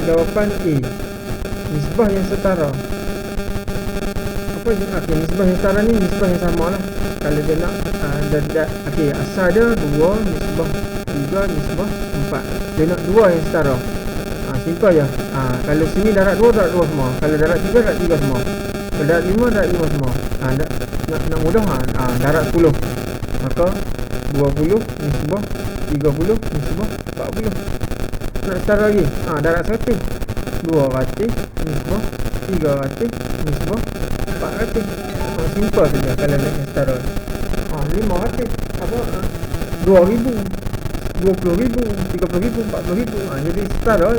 jawapan A. Nisbah yang setara. Apa ni? Okey, nisbah yang setara ni nisbah yang sama lah. Kalau dia nak okey, asal dia 2 nisbah 3 nisbah 4. Dia nak 2 yang setara. Simple je. Kalau sini darab 2 darab 2 semua. Kalau darab 3 darab 3 semua. Kalau darab 5 darab 5 semua. Nak mudah darab 10. Maka 20 nisbah 30 nisbah 40. Nak setara lagi. Darab 100. 200 nisbah 300 nisbah 400. Simple saja kalau nak setara. 500 apa? 2000 20,000 30,000 40,000. Jadi setara.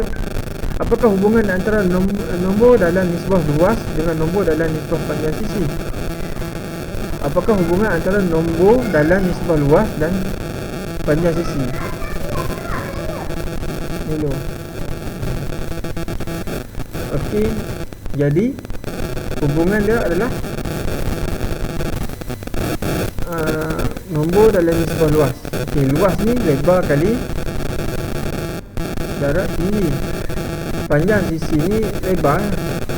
Apakah hubungan antara nombor dalam nisbah luas dengan nombor dalam nisbah panjang sisi? Apakah hubungan antara nombor dalam nisbah luas dan panjang sisi? Hello. Okey, jadi hubungan dia adalah nombor dalam nisbah luas. Okey, luas ni lebar kali darab tinggi. Panjang sisi ni lebar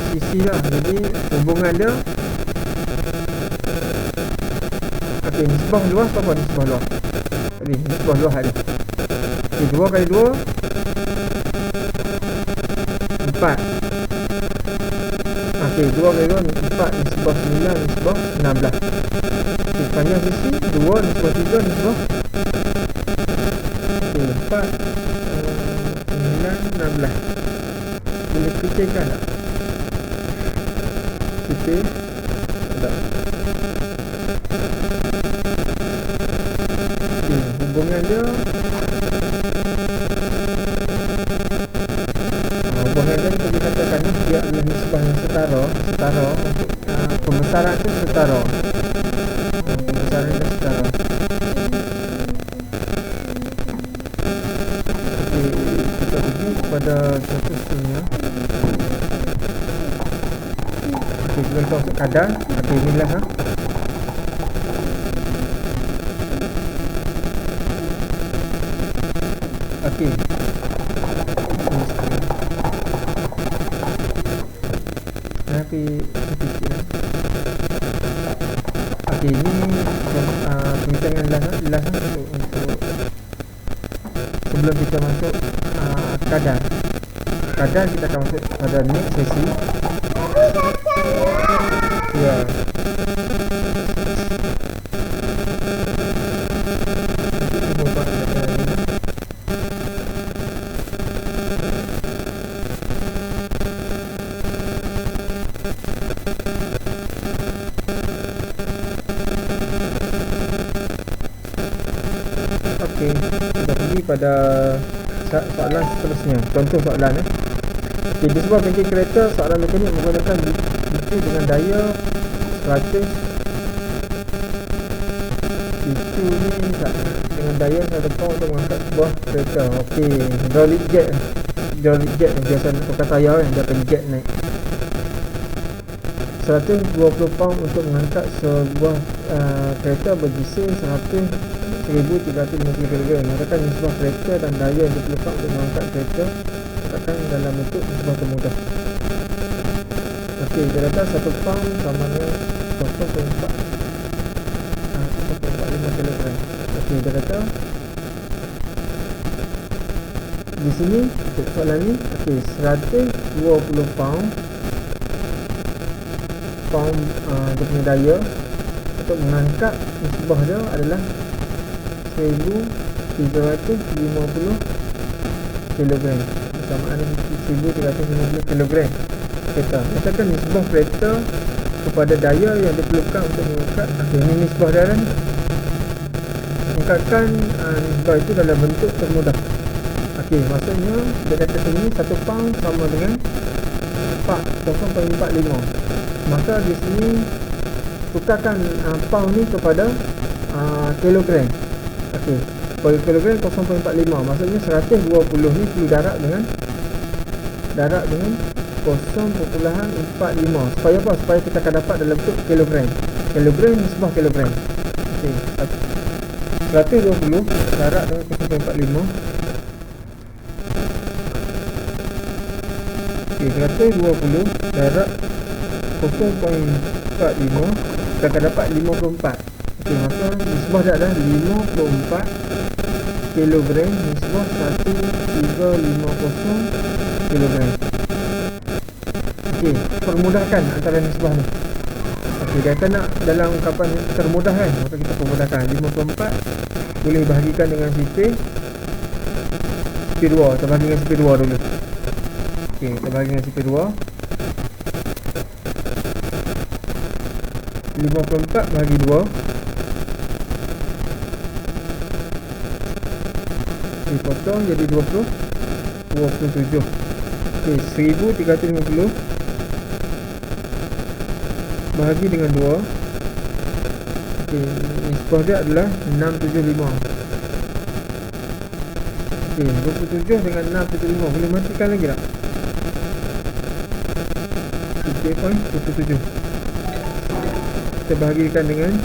sisi lah. Jadi hubungan dia okey, nisbah luas apa nisbah luas? Tadi nisbah luas ada. Okey, 2 kali 2 4. Okey, 2 kali 2 4 nisbah 9 nisbah 16. Okey, panjang sisi 2 nisbah 3 nisbah. Okey, 4 9 16. Boleh kecilkan tak? Kecil tak? Okey, hubungan dia boleh katakan dia adalah nisbah yang setara untuk pembesaran tu setara. Pembesaran dia setara. Okey, kita pergi kepada contoh seterusnya. Okey, kita masuk kadar. Okey, inilah Okey. Tapi okey, ini perbincangan last untuk sebelum kita masuk kadar. Kadar kita akan masuk pada next sesi. Ya. Okey, kita pergi pada soalan seterusnya. Contoh soalan Okey, di sebuah bengkel kereta, seorang mekanik menggunakan itu dengan daya 100. Itu ni dengan daya 1 pound untuk mengangkat sebuah kereta. Okey, hydraulic jet biasa tukar tayar kan, dia akan jet naik. 120 pound untuk mengangkat sebuah kereta berjisir 1,350 kg. Mengatakan nisbah kereta dan daya yang diperlukan untuk mengangkat kereta katakan dalam bentuk nisbah termudah. Okey, dia kata 1 pound sama dengan 0.45 kg. Okey, dia kata di sini untuk soalan ni, okey, 120 pound dia punya daya untuk mengangkat nisbah dia adalah 1,350 kg. Bersamaan dengan 1,350 kg kereta. Katakan nisbah kereta kepada daya yang diperlukan untuk mengangkat. Okey, ini nisbah dia kan. Angkatkan nisbah itu dalam bentuk termudah. Okey, maksudnya dia kata sini 1 pound sama dengan 0.45. Maka di sini tukarkan pound ni kepada kilogram. Okey, per kilogram 0.45. Maksudnya 120 ni perlu darab dengan 0.45. Supaya apa? Supaya kita akan dapat dalam bentuk kilogram. Kilogram nisbah kilogram. Okey, 120 darab dengan 0.45. Okey, 120 darab 0.45, kita akan dapat 54. Okey, maka nisbah dia adalah 54 kilogram nisbah 1,350 kilogram. Okey, permudahkan antara nisbah ni. Okey, dia kata nak dalam ungkapan termudah kan, maka kita permudahkan. 54 boleh bahagikan dengan sipir 2. Kita bahagi dengan sipir 2 dulu. Okey, kita bahagi dengan sipir 2. 54 bahagi 2. Dipotong jadi 27. Okey, 1,350 bahagi dengan 2. Okey, nisbah dia adalah 675. Okey, 27 dengan 675 boleh matikan lagi tak? 3.77. Kita bahagikan dengan 65.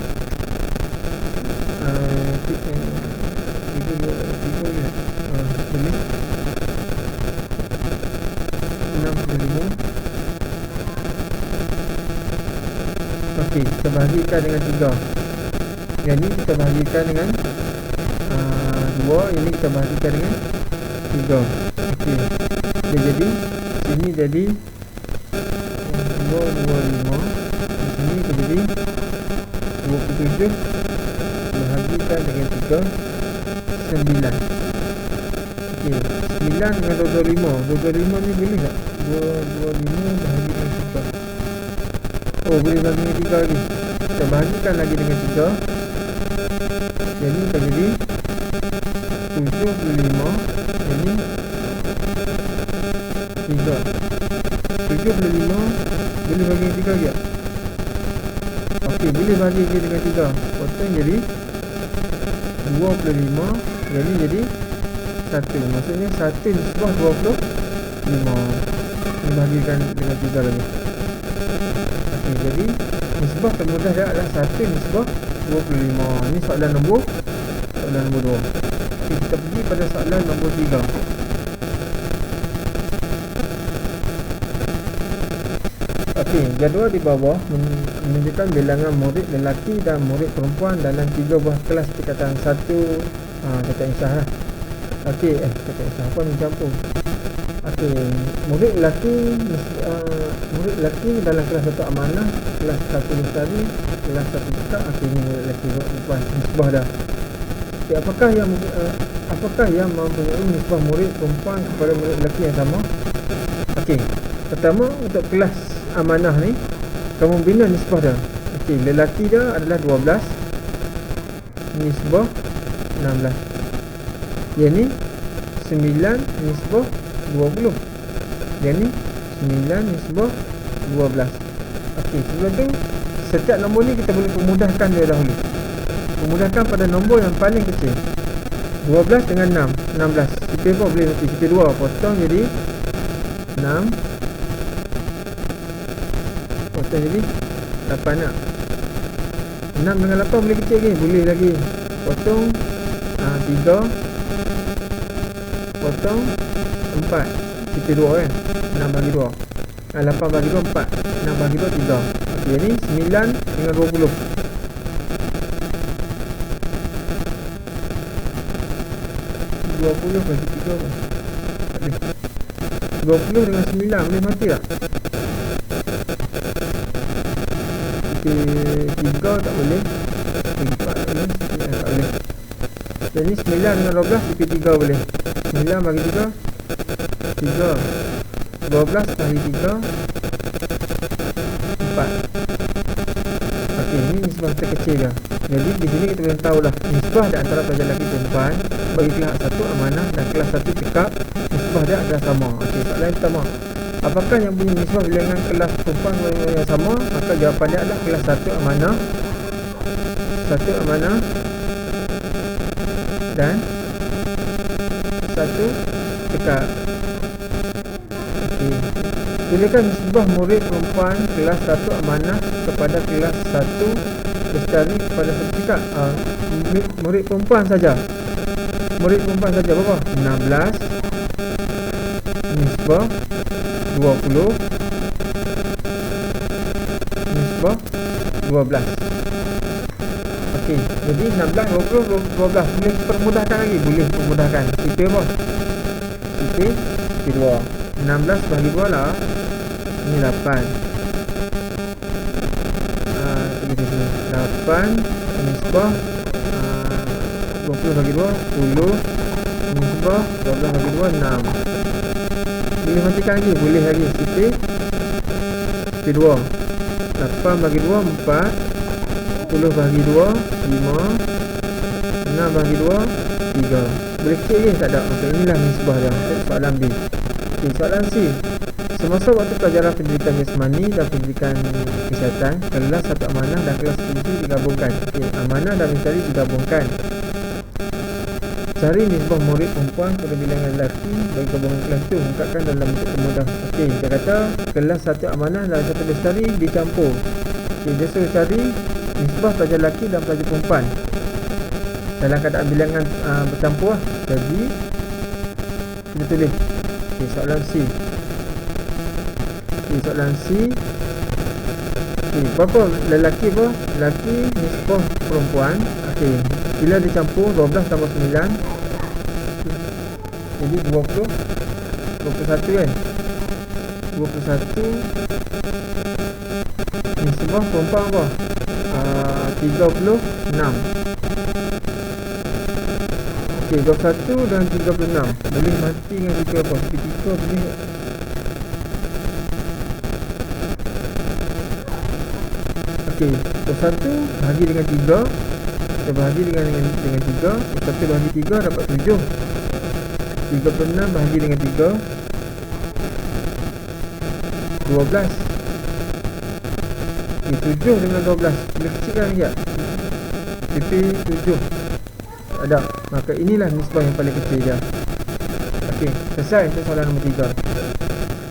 Okey, kita bahagikan dengan 3. Yang ni kita bahagikan dengan 2. Yang ni kita bahagikan dengan 3. Okey, dia jadi Sini jadi 225. Di sini akan jadi 27 bahagikan dengan 3, 9. Okey, 9 dengan 225. 225 ni boleh tak? 225 bahagi dengan 3. Oh, boleh bagi dengan 3 lagi. Kita bahagikan lagi dengan 3. Jadi akan jadi 75. Jadi 3. 75 boleh bagi dengan 3 lagi tak? Okey, boleh bagi dengan 3. Potong jadi 25. Jadi 1. Maksudnya 1 nisbah 25. Ini bahagikan dengan 3 lagi. Okey, jadi nisbah termudah dia adalah 1 nisbah 25. Ini soalan nombor 2. Okey, kita pergi pada soalan nombor 3. Okey, jadual di bawah menunjukkan bilangan murid lelaki dan murid perempuan dalam 3 buah kelas tingkatan 1. Kata Insya lah. Okey, kata Insya apa ni campur. Okey, murid lelaki dalam kelas 1 amanah, kelas 1 lestari, kelas 1 cekak. Okey, ni murid lelaki perempuan nisbah dah. Okey, apakah yang mempunyai nisbah murid perempuan kepada murid lelaki yang sama? Okey, pertama untuk kelas amanah ni kamu bina nisbah dah. Okey, lelaki dia adalah 12, nisbah 16. Yang ni 9 nisbah 20. Yang ni 9 nisbah 12. Okey, sebelum tu setiap nombor ni kita boleh pemudahkan dia dahulu. Pemudahkan pada nombor yang paling kecil. 12 dengan 6, 16. Sipir apa boleh nanti? Sipir 2 potong jadi 6. Potong jadi 8 nak. 6 dengan 8 boleh kecil lagi? Boleh lagi. Potong 3. Potong 4. Sipir 2 kan? 6 bagi 2. 8 bagi 2 4. 6 bagi 2 3. Okey, ni 9 dengan 20. 20 bagi 3 apa? Tak boleh. 20 dengan 9 boleh mati tak? 3 tak boleh. 4 tak boleh. Tak boleh. Jadi 9 dengan 12 CP 3 boleh. 9 bagi 3 3. 12 bagi 3 4. Okey, ini nisbah terkecil dia. Jadi di sini kita boleh tahu lah nisbah di antara pelajar lelaki perempuan bagi kelas 1 amanah dan kelas 1 cekap, nisbah dia adalah sama. Okey, soalan pertama, apakah yang punya nisbah bilangan kelas perempuan yang sama? Maka jawapan dia adalah kelas 1 amanah, 1 amanah dan 1 cekap. Okey, tuliskan nisbah murid perempuan kelas 1 amanah kepada kelas 1 lestari kepada 1 cekap. Murid perempuan saja. Murid perempuan saja berapa? 16 nisbah 20 nisbah 12. Okey, jadi 16, 20, 12. Boleh permudahkan lagi? Boleh permudahkan. Sipir apa? Sipir 2. 16 bagi 2 lah. Ini 8. Kita sini 8 nisbah 20 bagi 2 10 nisbah 12 bagi 2 6. Boleh matikan lagi? Boleh lagi. Sipir 2. 8 bagi 2 4. 10 bagi 2 5. 6 bagi 2 3. Boleh kecil lagi? Tak ada. Okey, inilah nisbah dia. Soalan B. Okey, soalan C. Semasa waktu pelajaran pendidikan jasmani dan pendidikan kesihatan, kelas 1 amanah dan kelas 1 digabungkan. Okey, amanah dan misteri digabungkan. Cari nisbah murid perempuan pada bilangan lelaki bagi gabungan kelas tu. Ungkapkan dalam bentuk mudah. Okey, dia kata kelas 1 amanah dan 1 lestari dicampur. Okey, dia suruh cari nisbah pelajar lelaki dan pelajar perempuan dalam keadaan bilangan bercampur lah. Jadi kita tulis. Okey, soalan C. Okey, soalan C. Okey, berapa lelaki apa? Lelaki nisbah perempuan. Okey, bila dicampur 12 tambah 9 jadi 20 21 kan. 21 nisbah perempat apa? 36. Okey, 21 dan 36 boleh mati dengan tiga apa? Tiga boleh tak? Okey, 21 bahagi dengan 3. Kita bahagi dengan 3. 21 bahagi 3 dapat 7. 36 bahagi dengan 3 12. Okey, 7 dengan 12 boleh kecilkan lagi tak? PP 7 ada. Maka inilah nisbah yang paling kecil dia. Okey, selesai untuk soalan nombor 3.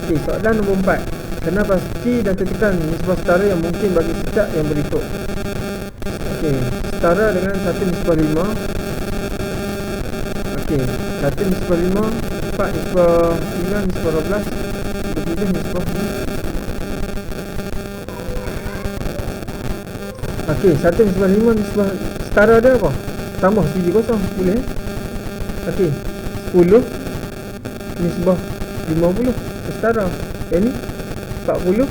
Okey, soalan nombor 4. Kena pasti dan tentukan nisbah setara yang mungkin bagi setiap yang berikut. Okey, setara dengan 1 nisbah 5. Okey, 1 nisbah 5, 4 nisbah 9, nisbah 12, 27 nisbah 5. Okey, 1 nisbah 5 nisbah setara dia apa? Tambah biji kosong, boleh? Okey, 10 nisbah 50 setara. Yang ni 40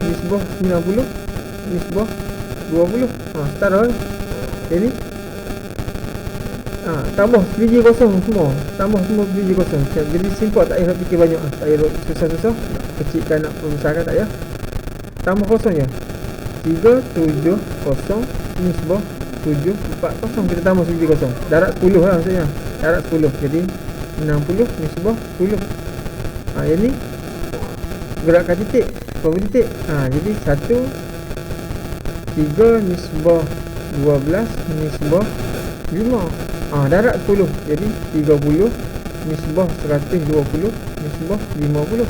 nisbah 90 nisbah 20. Setara kan? Yang ni tambah biji kosong semua. Tambah semua biji kosong. Jadi simple, tak payah fikir banyak. Tak payah susah-susah nak kecilkan, nak membesarkan, tak payah. Tambah kosong je. 370 nisbah 740. Kita tambah biji kosong. Darat 10 lah maksudnya. Darat 10. Jadi 60 nisbah 10. Yang ni gerakan titik. Berapa titik? Jadi 1 3 nisbah 12 nisbah 5. Darat 10. Jadi 30 nisbah 120 nisbah 50.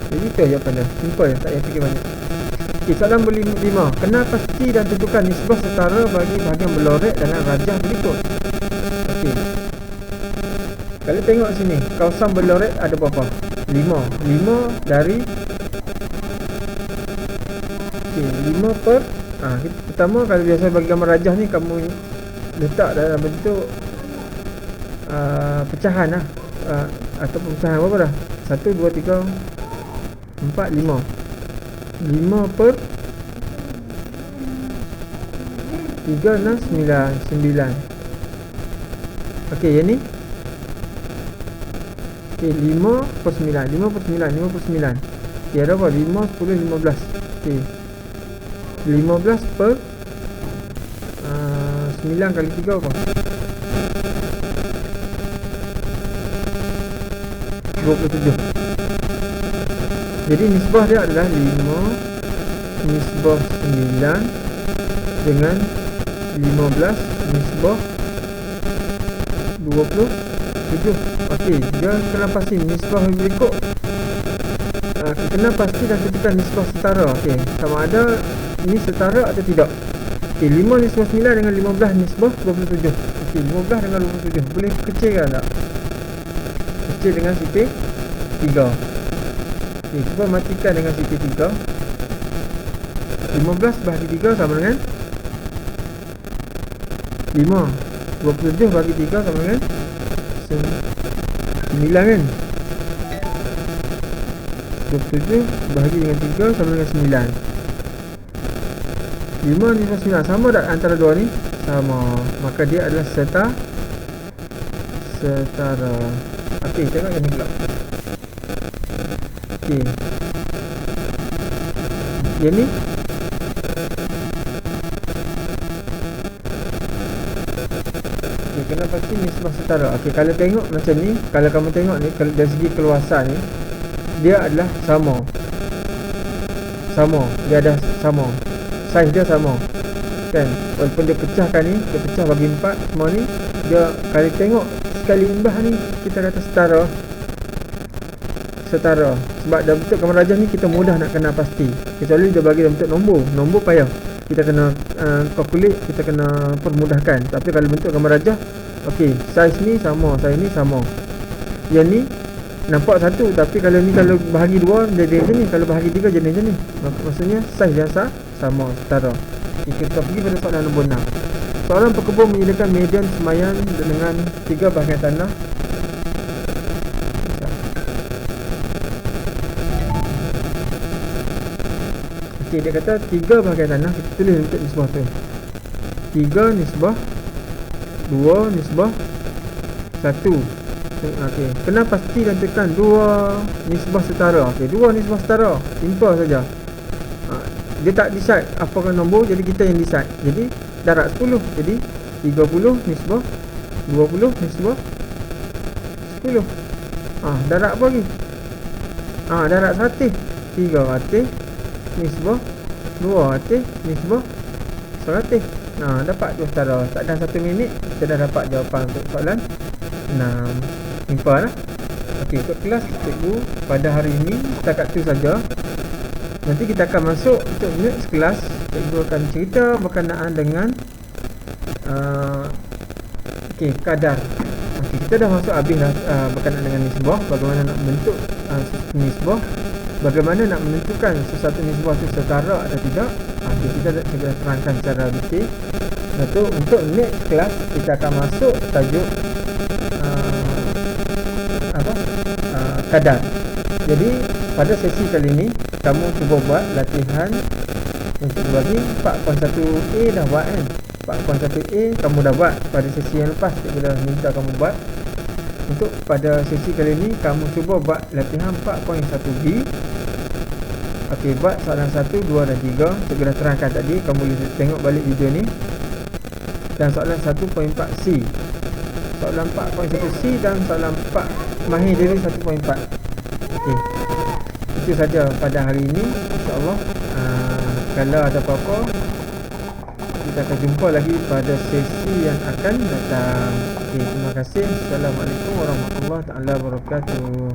Jadi itu jawapan dia. Simple, tak payah fikir banyak. Okey, soalan nombor 5. Kena pasti dan tentukan nisbah setara bagi bahagian berlorek dalam rajah berikut. Okey, kalau tengok sini, kawasan berlorek ada berapa? 5. 5 dari okey, 5 per pertama, kalau biasa bagi gambar rajah ni, kamu letak dalam bentuk pecahan lah, ataupun pecahan berapa dah? 1, 2, 3, 4, 5. 5 per 3, 6, 9. Okey, yang ni okey, 5 per 9. 5 per 9. 5 per 9. Okey, ada apa? 5, 10, 15. Okey, 15 per 9 kali 3 apa? 27. Jadi nisbah dia adalah 5 nisbah 9 dengan 15 nisbah 27. Okey, dia kena pasti nisbah berikut. Kena pasti dan tentukan nisbah setara. Okey, sama ada ini setara atau tidak. Okey, 5 nisbah 9 dengan 15 nisbah 27. Okey, 15 dengan 27 boleh kecilkan tak? Kecil dengan sifar 3. Okey, cuba matikan dengan sifar 3. 15 bahagi 3 sama dengan 5. 27 bahagi 3 sama dengan 9 kan? 27 bahagi dengan 3 sama dengan 9. 5 nisbah 9 sama tak antara dua ni? Sama. Maka dia adalah setara. Okey, tengok yang ni pula. Okey, yang ni okey, kena pasti nisbah setara. Okey, kalau tengok macam ni, kalau kamu tengok ni, dari segi keluasan ni, dia adalah sama. Dia ada sama. Saiz dia sama. Kan? Walaupun dia pecahkan ni, dia pecah bagi 4 semua ni, dia kalau tengok sekali imbah ni, kita kata setara. Sebab dalam bentuk gambar rajah ni kita mudah nak kena pasti. Kecuali dia bagi dalam bentuk nombor payah. Kita kena calculate, kita kena permudahkan. Tapi kalau bentuk gambar rajah, okey, saiz ni sama, saiz ni sama. Yang ni nampak satu, tapi kalau ni kalau bahagi 2 jadi macam ni, kalau bahagi 3 jadi macam ni. Maksudnya saiz yang sama, setara. Kita pergi pada soalan nombor 6. Soalan pekebun menyediakan median semayan dengan 3 bahagian tanah. Okey, dia kata 3 bahagian tanah, kita tulis untuk nisbah tu. 3 nisbah 2 nisbah 1. Okey, kena pasti dan tekan 2 nisbah setara. Okey, 2 nisbah setara. Simple saja. Dia tak decide apakah nombor, jadi kita yang decide. Jadi darab 10. Jadi 30 nisbah 20 nisbah 10. Darab apa lagi? Darab 100. 300 nisbah 200 nisbah 100. Dapat tu setara. Tak dah 1 minit kita dah dapat jawapan untuk soalan 6. Simple lah. Okey, untuk kelas cikgu pada hari ini setakat tu saja. Nanti kita akan masuk untuk next kelas. Cikgu akan cerita berkenaan dengan kadar. Okey, kita dah masuk habis dah berkenaan dengan nisbah, bagaimana nak membentuk nisbah, bagaimana nak menentukan sesuatu nisbah tu setara atau tidak. Kita dah terangkan secara detail. Lepas untuk next kelas kita akan masuk tajuk kadar. Jadi pada sesi kali ini kamu cuba buat latihan yang cikgu bagi. 4.1A dah buat kan. 4.1A kamu dah buat pada sesi yang lepas. Cikgu dah minta kamu buat. Untuk pada sesi kali ini kamu cuba buat latihan 4.1B. Okey, buat soalan 1, 2 dan 3. Cikgu dah terangkan tadi, kamu boleh tengok balik video ni. Dan soalan 1.4C, soalan 4.1C dan soalan 4 mahir diri 1.4. Okey, itu saja pada hari ini. InsyaAllah kalau ada apa-apa kita akan jumpa lagi pada sesi yang akan datang. Okey, terima kasih. Assalamualaikum warahmatullahi wabarakatuh.